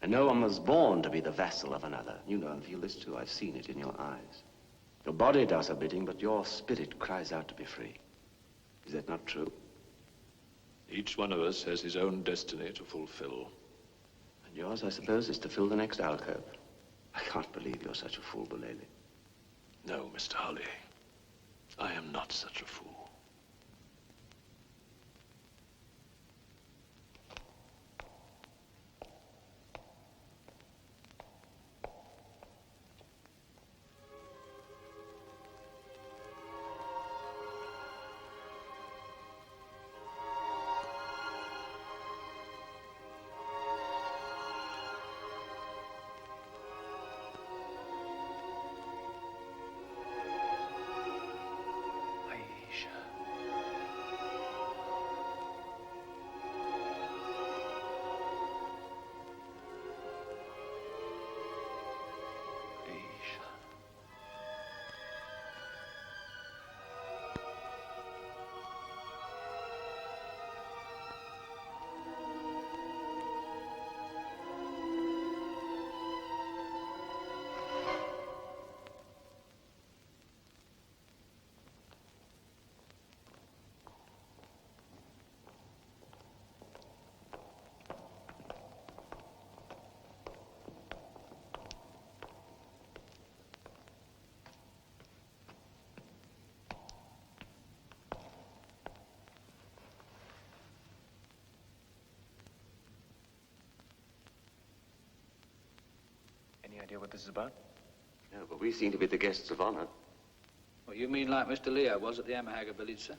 And no one was born to be the vassal of another. You know and feel this too. I've seen it in your eyes. Your body does her bidding, but your spirit cries out to be free. Is that not true? Each one of us has his own destiny to fulfill. And yours, I suppose, is to fill the next alcove. I can't believe you're such a fool, Bolele. No, Mr. Holly. I am not such a fool. Aisha. Any idea what this is about? No, but we seem to be the guests of honor. Well, you mean like Mr. Leo was at the Amahaga village, sir?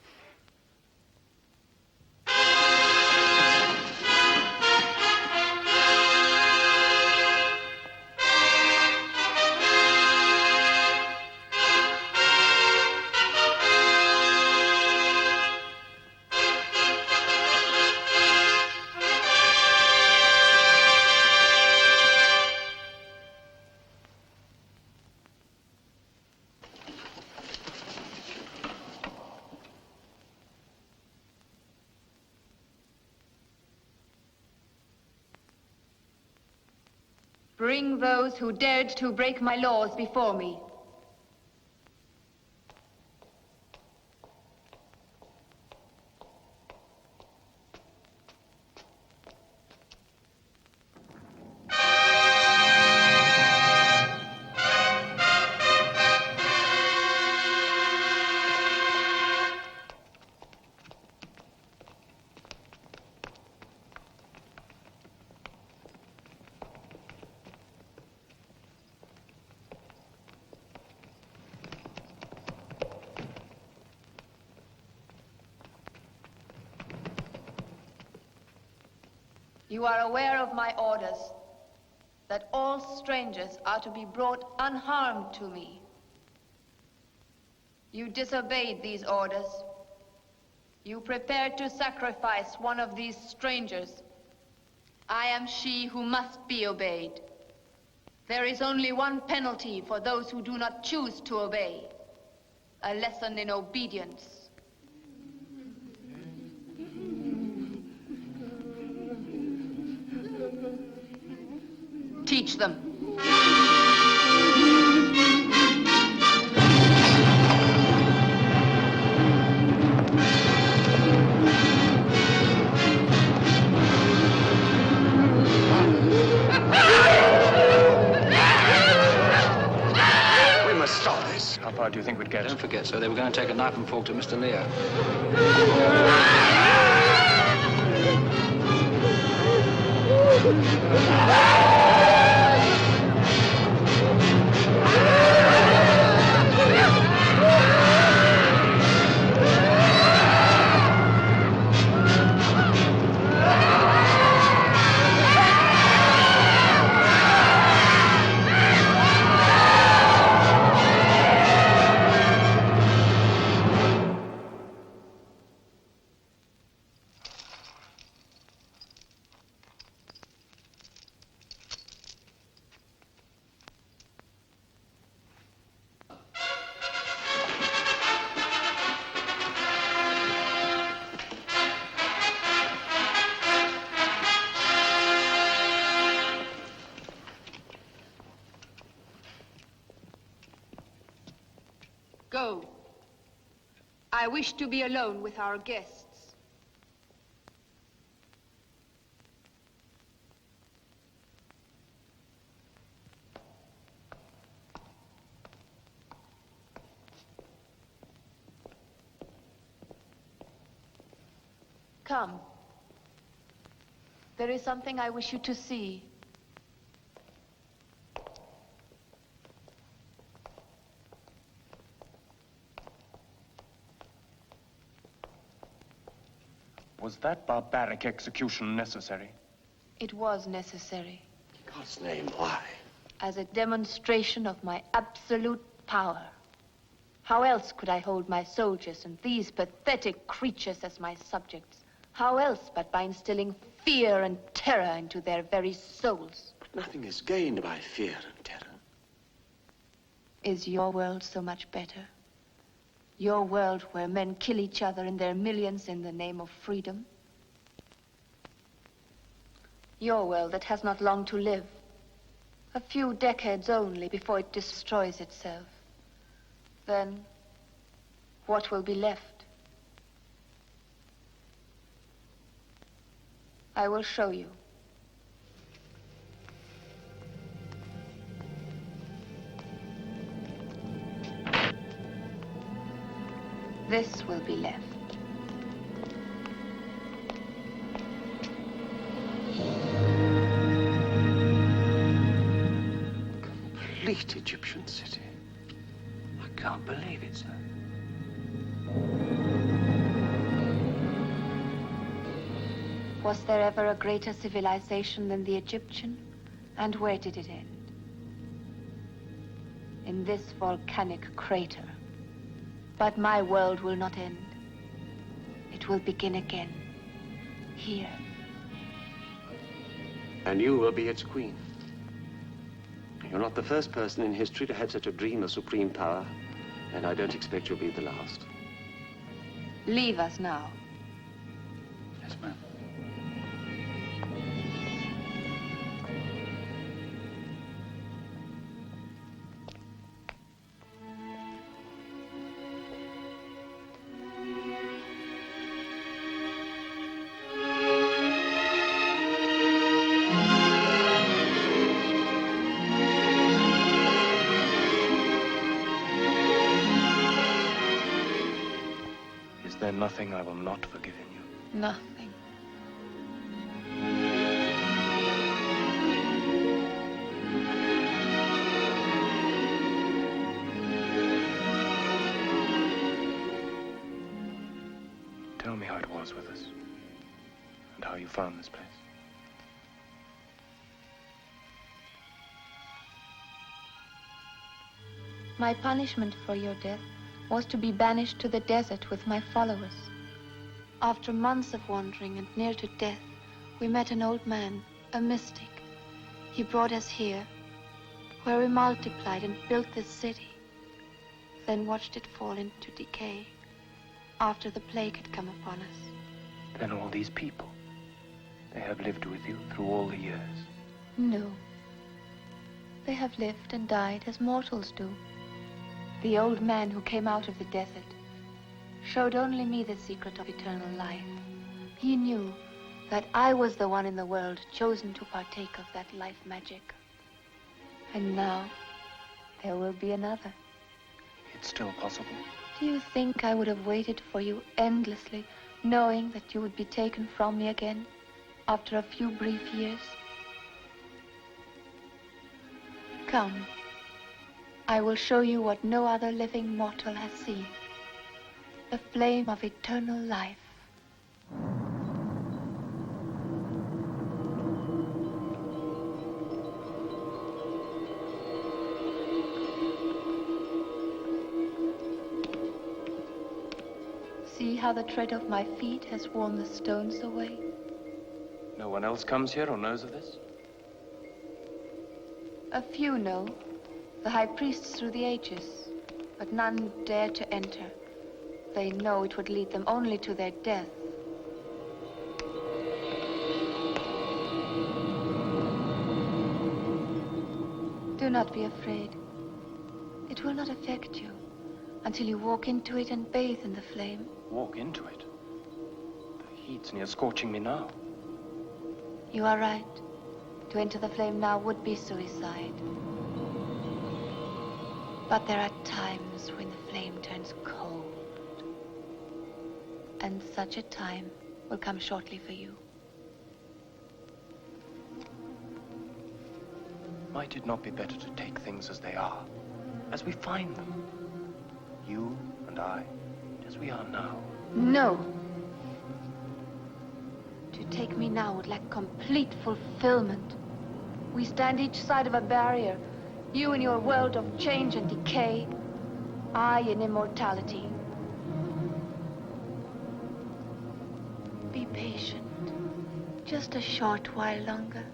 Bring those who dared to break my laws before me. You are aware of my orders, that all strangers are to be brought unharmed to me. You disobeyed these orders. You prepared to sacrifice one of these strangers. I am she who must be obeyed. There is only one penalty for those who do not choose to obey. A lesson in obedience. Teach them. We must stop this. How far do you think we'd get? Don't forget, sir, they were going to take a knife and fork to Mr. Leo. Go. I wish to be alone with our guests. Come. There is something I wish you to see. Was that barbaric execution necessary? It was necessary. In God's name, why? As a demonstration of my absolute power. How else could I hold my soldiers and these pathetic creatures as my subjects? How else but by instilling fear and terror into their very souls? But nothing is gained by fear and terror. Is your world so much better? Your world where men kill each other in their millions in the name of freedom? Your world that has not long to live. A few decades only before it destroys itself. Then, what will be left? I will show you. This will be left. great Egyptian city. I can't believe it, sir. Was there ever a greater civilization than the Egyptian? And where did it end? In this volcanic crater. But my world will not end. It will begin again. Here. And you will be its queen. You're not the first person in history to have such a dream of supreme power, and I don't expect you'll be the last. Leave us now. Yes, ma'am. Is there nothing I will not forgive in you? Nothing. Tell me how it was with us, and how you found this place. My punishment for your death was to be banished to the desert with my followers. After months of wandering and near to death, we met an old man, a mystic. He brought us here, where we multiplied and built this city, then watched it fall into decay after the plague had come upon us. Then all these people, they have lived with you through all the years. No. They have lived and died as mortals do. The old man who came out of the desert showed only me the secret of eternal life. He knew that I was the one in the world chosen to partake of that life magic. And now, there will be another. It's still possible. Do you think I would have waited for you endlessly, knowing that you would be taken from me again after a few brief years? Come. I will show you what no other living mortal has seen. The flame of eternal life. See how the tread of my feet has worn the stones away? No one else comes here or knows of this? A few know. The high priests through the ages, but none dare to enter. They know it would lead them only to their death. Do not be afraid. It will not affect you until you walk into it and bathe in the flame. Walk into it? The heat's near scorching me now. You are right. To enter the flame now would be suicide. But there are times when the flame turns cold. And such a time will come shortly for you. Might it not be better to take things as they are, as we find them? You and I, as we are now. No. To take me now would lack complete fulfillment. We stand each side of a barrier. You in your world of change and decay. I in immortality. Be patient. Just a short while longer.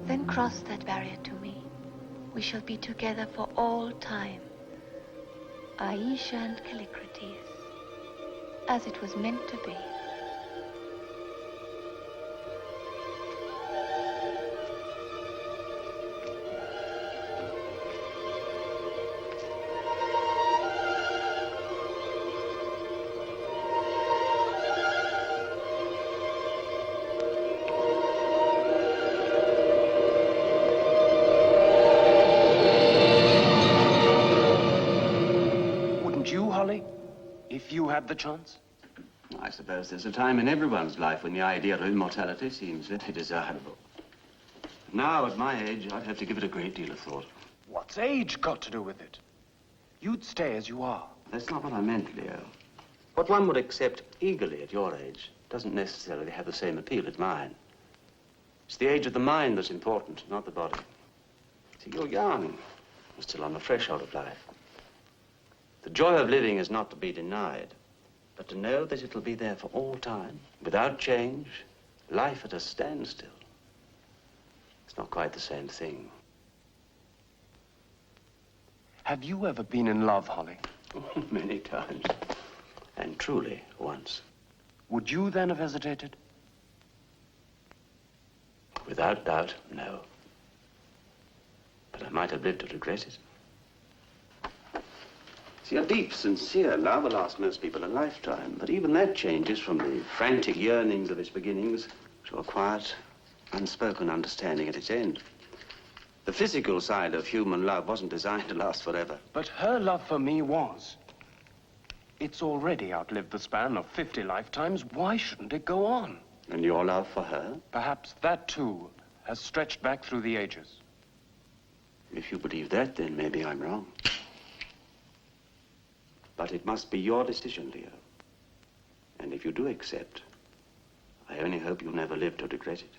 Then cross that barrier to me. We shall be together for all time. Aisha and Callicrates. As it was meant to be. If you had the chance? I suppose there's a time in everyone's life when the idea of immortality seems very desirable. Now, at my age, I'd have to give it a great deal of thought. What's age got to do with it? You'd stay as you are. That's not what I meant, Leo. What one would accept eagerly at your age doesn't necessarily have the same appeal at mine. It's the age of the mind that's important, not the body. See, you're young. You're still on the threshold of life. The joy of living is not to be denied, but to know that it'll be there for all time, without change, life at a standstill. It's not quite the same thing. Have you ever been in love, Holly? Oh, many times. And truly, once. Would you then have hesitated? Without doubt, no. But I might have lived to regret it. See, a deep, sincere love will last most people a lifetime, but even that changes from the frantic yearnings of its beginnings to a quiet, unspoken understanding at its end. The physical side of human love wasn't designed to last forever. But her love for me was. It's already outlived the span of 50 lifetimes. Why shouldn't it go on? And your love for her? Perhaps that, too, has stretched back through the ages. If you believe that, then maybe I'm wrong. But it must be your decision, Leo. And if you do accept, I only hope you'll never live to regret it.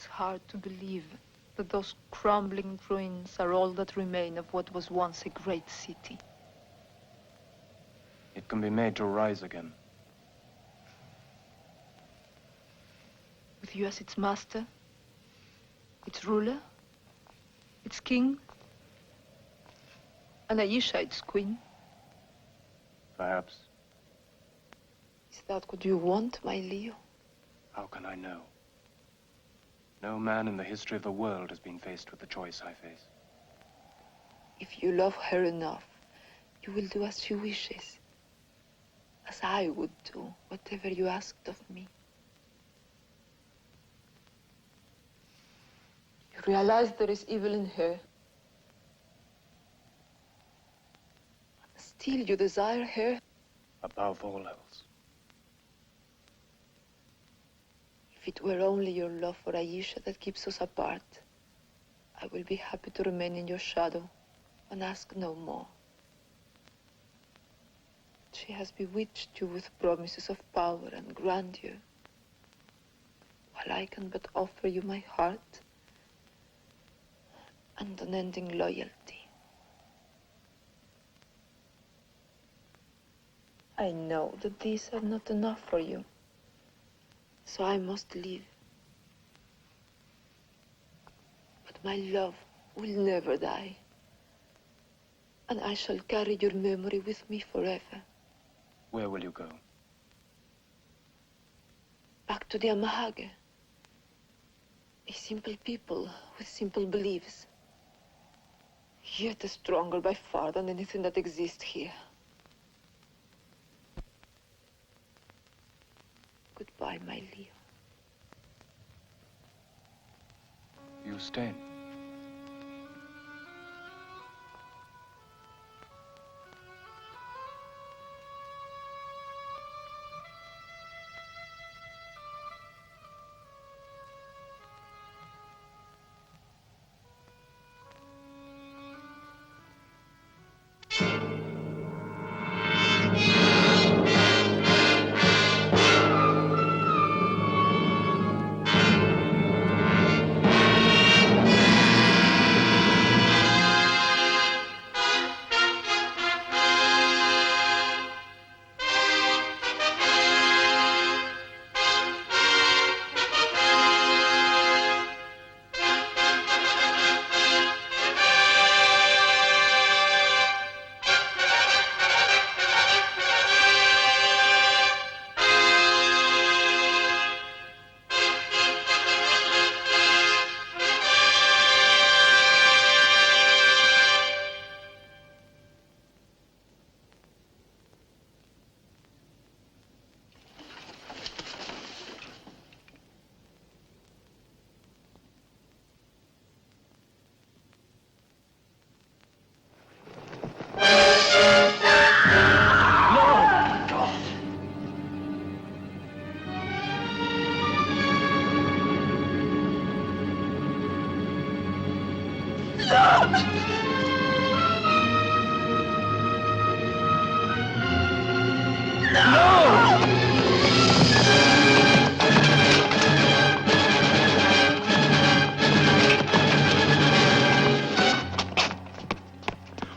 It's hard to believe that those crumbling ruins are all that remain of what was once a great city. It can be made to rise again. With you as its master, its ruler, its king, and Aisha its queen. Perhaps. Is that what you want, my Leo? How can I know? No man in the history of the world has been faced with the choice I face. If you love her enough, you will do as she wishes. As I would do, whatever you asked of me. You realize there is evil in her. Still, you desire her. Above all else. If it were only your love for Aisha that keeps us apart, I will be happy to remain in your shadow and ask no more. She has bewitched you with promises of power and grandeur, while I can but offer you my heart and unending loyalty. I know that these are not enough for you. So I must leave. But my love will never die. And I shall carry your memory with me forever. Where will you go? Back to the Amahage. A simple people with simple beliefs. Yet stronger by far than anything that exists here. Goodbye, my Leo. You stay.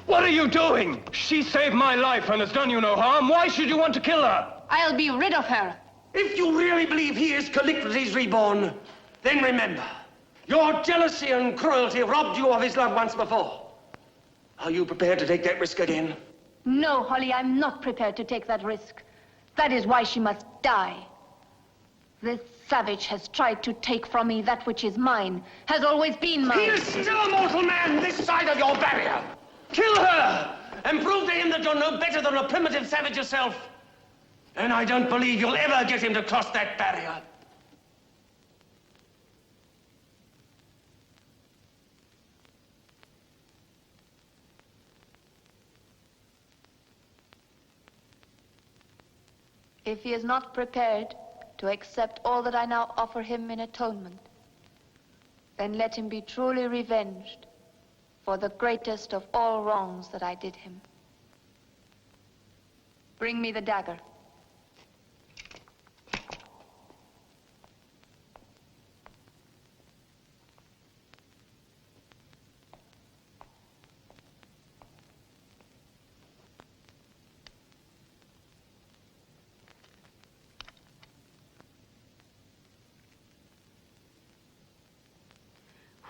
What are you doing? She saved my life and has done you no harm. Why should you want to kill her? I'll be rid of her. If you really believe he is Callicrates reborn, then remember, your jealousy and cruelty robbed you of his love once before. Are you prepared to take that risk again? No, Holly, I'm not prepared to take that risk. That is why she must die. This savage has tried to take from me that which is mine, has always been mine. He is still a mortal man this side of your barrier. Kill her and prove to him that you're no better than a primitive savage yourself. And I don't believe you'll ever get him to cross that barrier. If he is not prepared to accept all that I now offer him in atonement, then let him be truly revenged for the greatest of all wrongs that I did him. Bring me the dagger.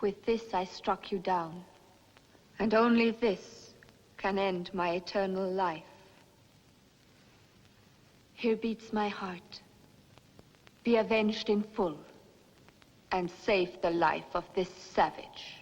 With this I struck you down, and only this can end my eternal life. Here beats my heart. Be avenged in full, and save the life of this savage.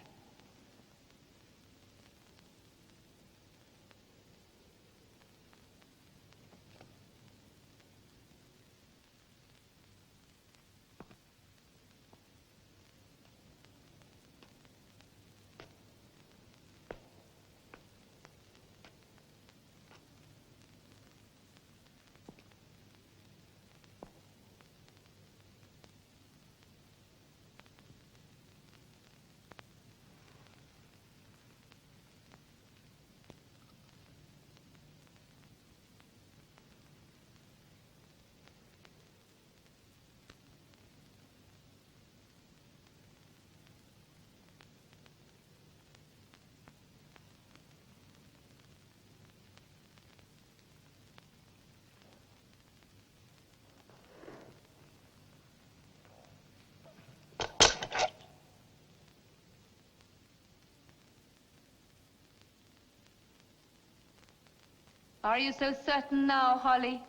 Are you so certain now, Holly?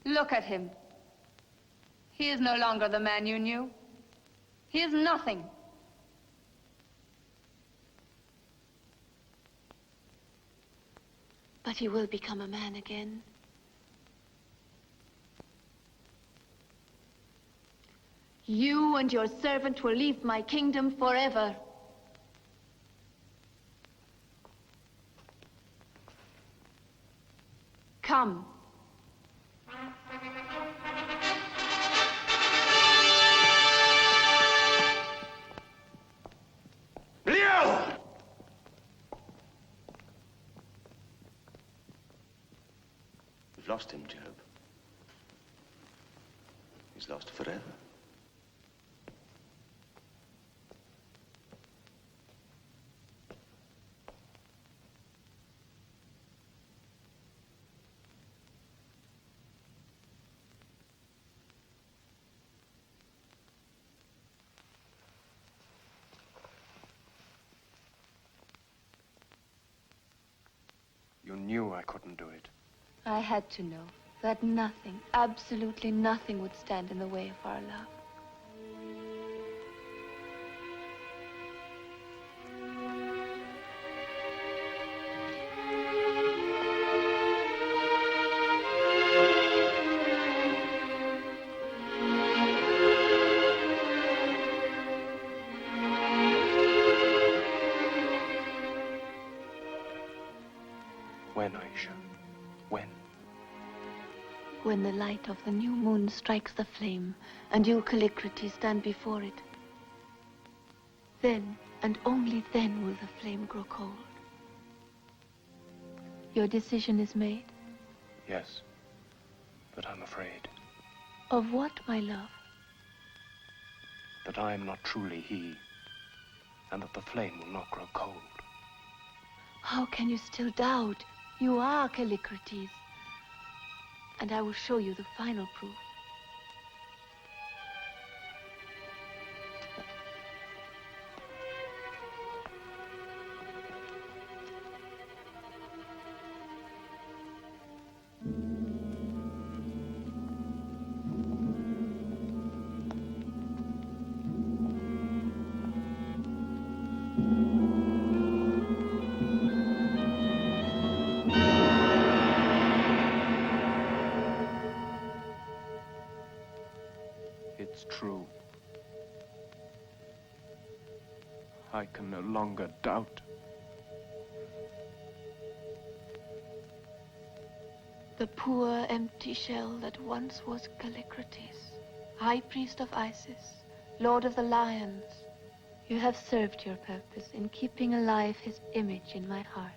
Look at him. He is no longer the man you knew. He is nothing. But he will become a man again. You and your servant will leave my kingdom forever. Come. Leo! We've lost him, Job. He's lost forever. You knew I couldn't do it. I had to know that nothing, absolutely nothing would stand in the way of our love. When, Aisha? When? When the light of the new moon strikes the flame, and you, Callicrates, stand before it, then, and only then, will the flame grow cold. Your decision is made. Yes, but I'm afraid Of what, my love? that I am not truly he, and that the flame will not grow cold. How can you still doubt? You are Callicrates. And I will show you the final proof. It's true. I can no longer doubt. The poor empty shell that once was Callicrates, High Priest of Isis, Lord of the Lions. You have served your purpose in keeping alive his image in my heart.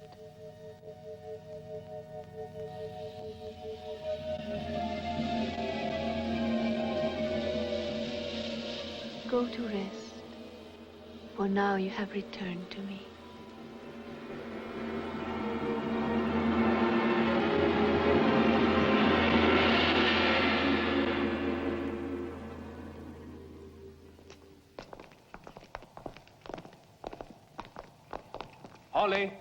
Go to rest, for now you have returned to me. Holly!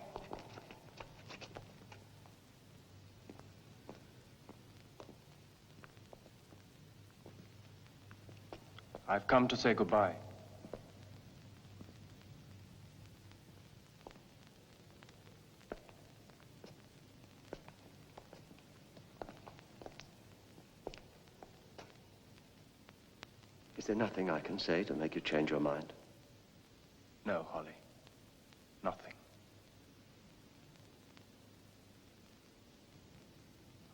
I've come to say goodbye. Is there nothing I can say to make you change your mind? No, Holly. Nothing.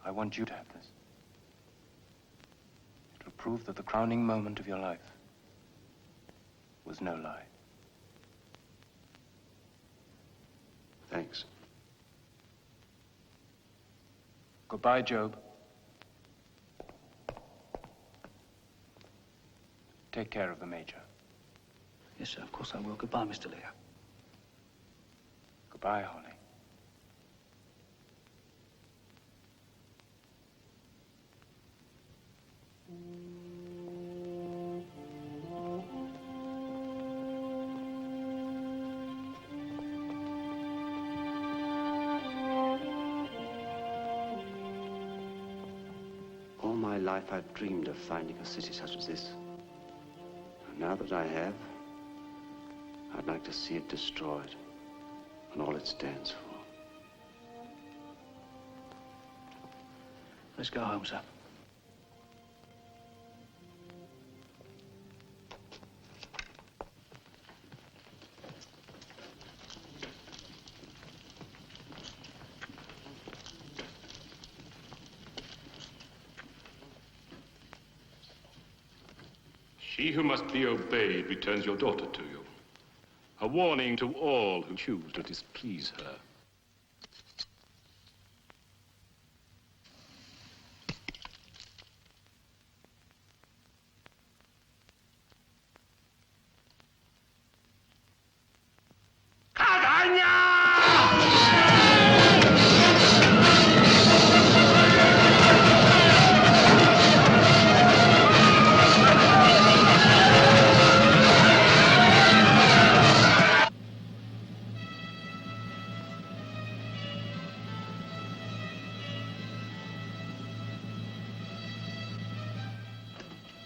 I want you to have this. It will prove that the crowning moment of your life was no lie. Thanks. Goodbye, Job. Take care of the Major. Yes, sir, of course I will. Goodbye, Mr. Leo. Goodbye, Holly. All my life I've dreamed of finding a city such as this. And now that I have, I'd like to see it destroyed and all it stands for. Let's go home, sir. She who must be obeyed returns your daughter to you. A warning to all who choose to displease her.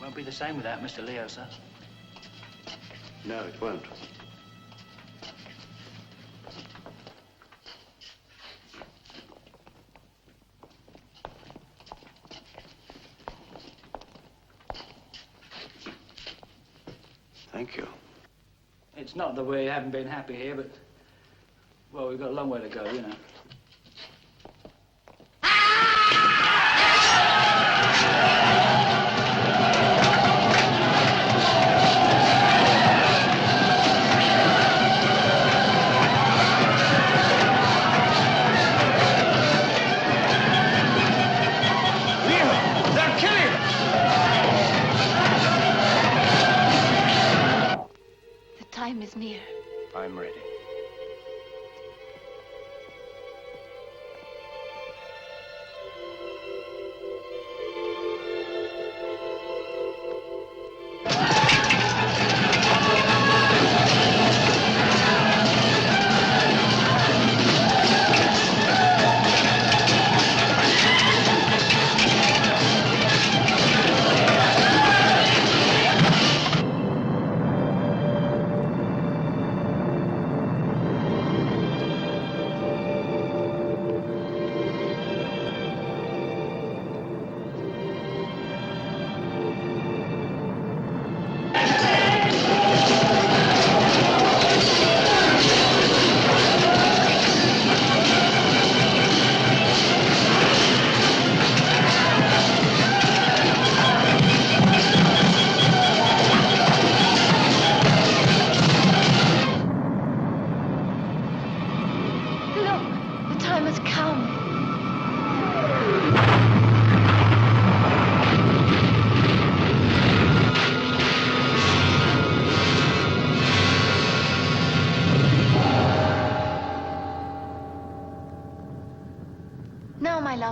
Won't be the same without Mr. Leo, sir. No, it won't. Thank you. It's not that we haven't been happy here, but, well, we've got a long way to go, you know.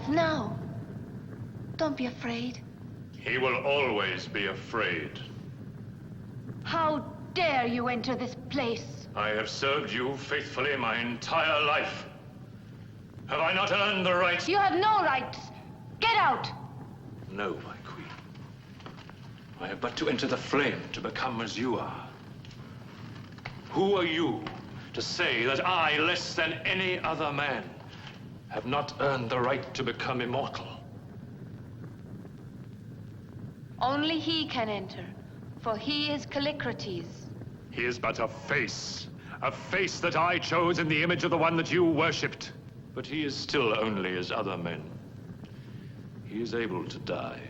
enough now. Don't be afraid. He will always be afraid. How dare you enter this place? I have served you faithfully my entire life. Have I not earned the right? You have no rights. Get out! No, my queen. I have but to enter the flame to become as you are. Who are you to say that I, less than any other man, have not earned the right to become immortal? Only he can enter, for he is Callicrates. He is but a face that I chose in the image of the one that you worshipped. But he is still only as other men. He is able to die.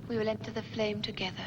We will enter the flame together.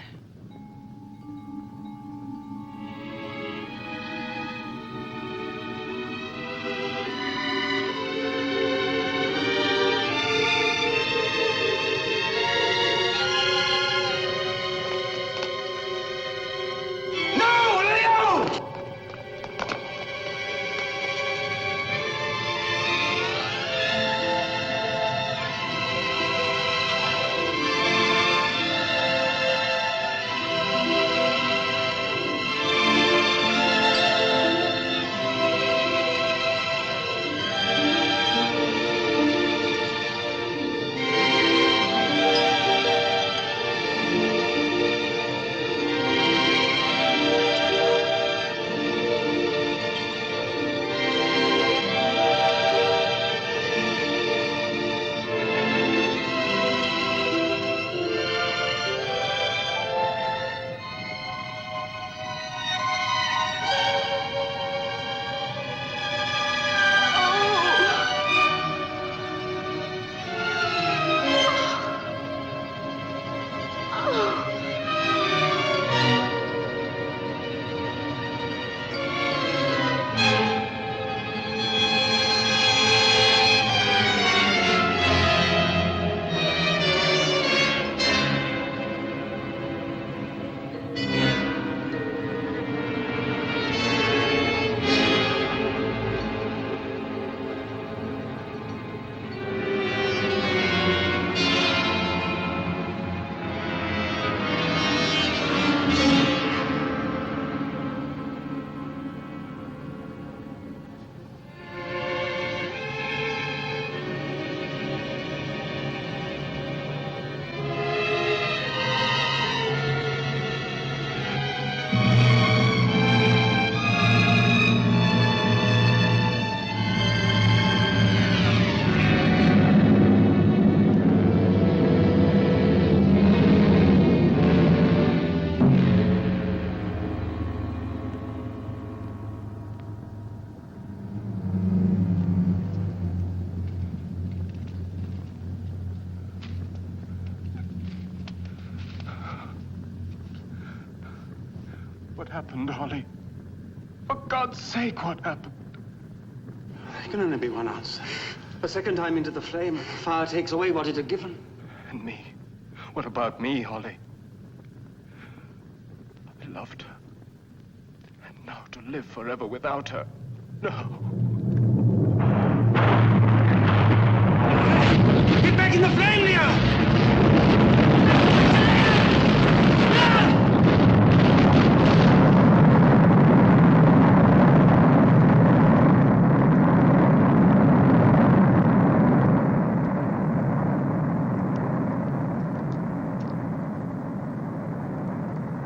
What happened, Holly? For God's sake, what happened? There can only be one answer. A second time into the flame, the fire takes away what it had given. And me? What about me, Holly? I loved her. And now to live forever without her. No. Get back in the flame, Leo!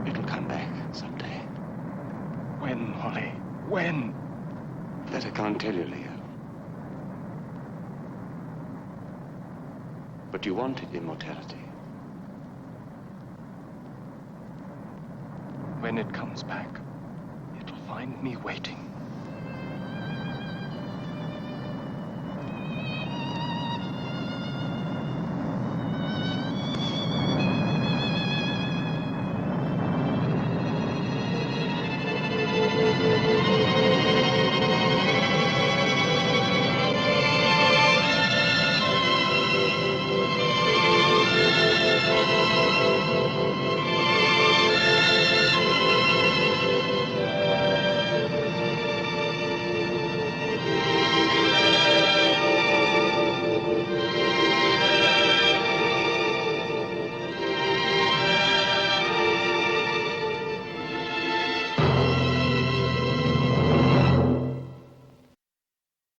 It'll come back someday. When, Holly? When? That I can't tell you, Leo. But you wanted immortality. When it comes back, it'll find me waiting.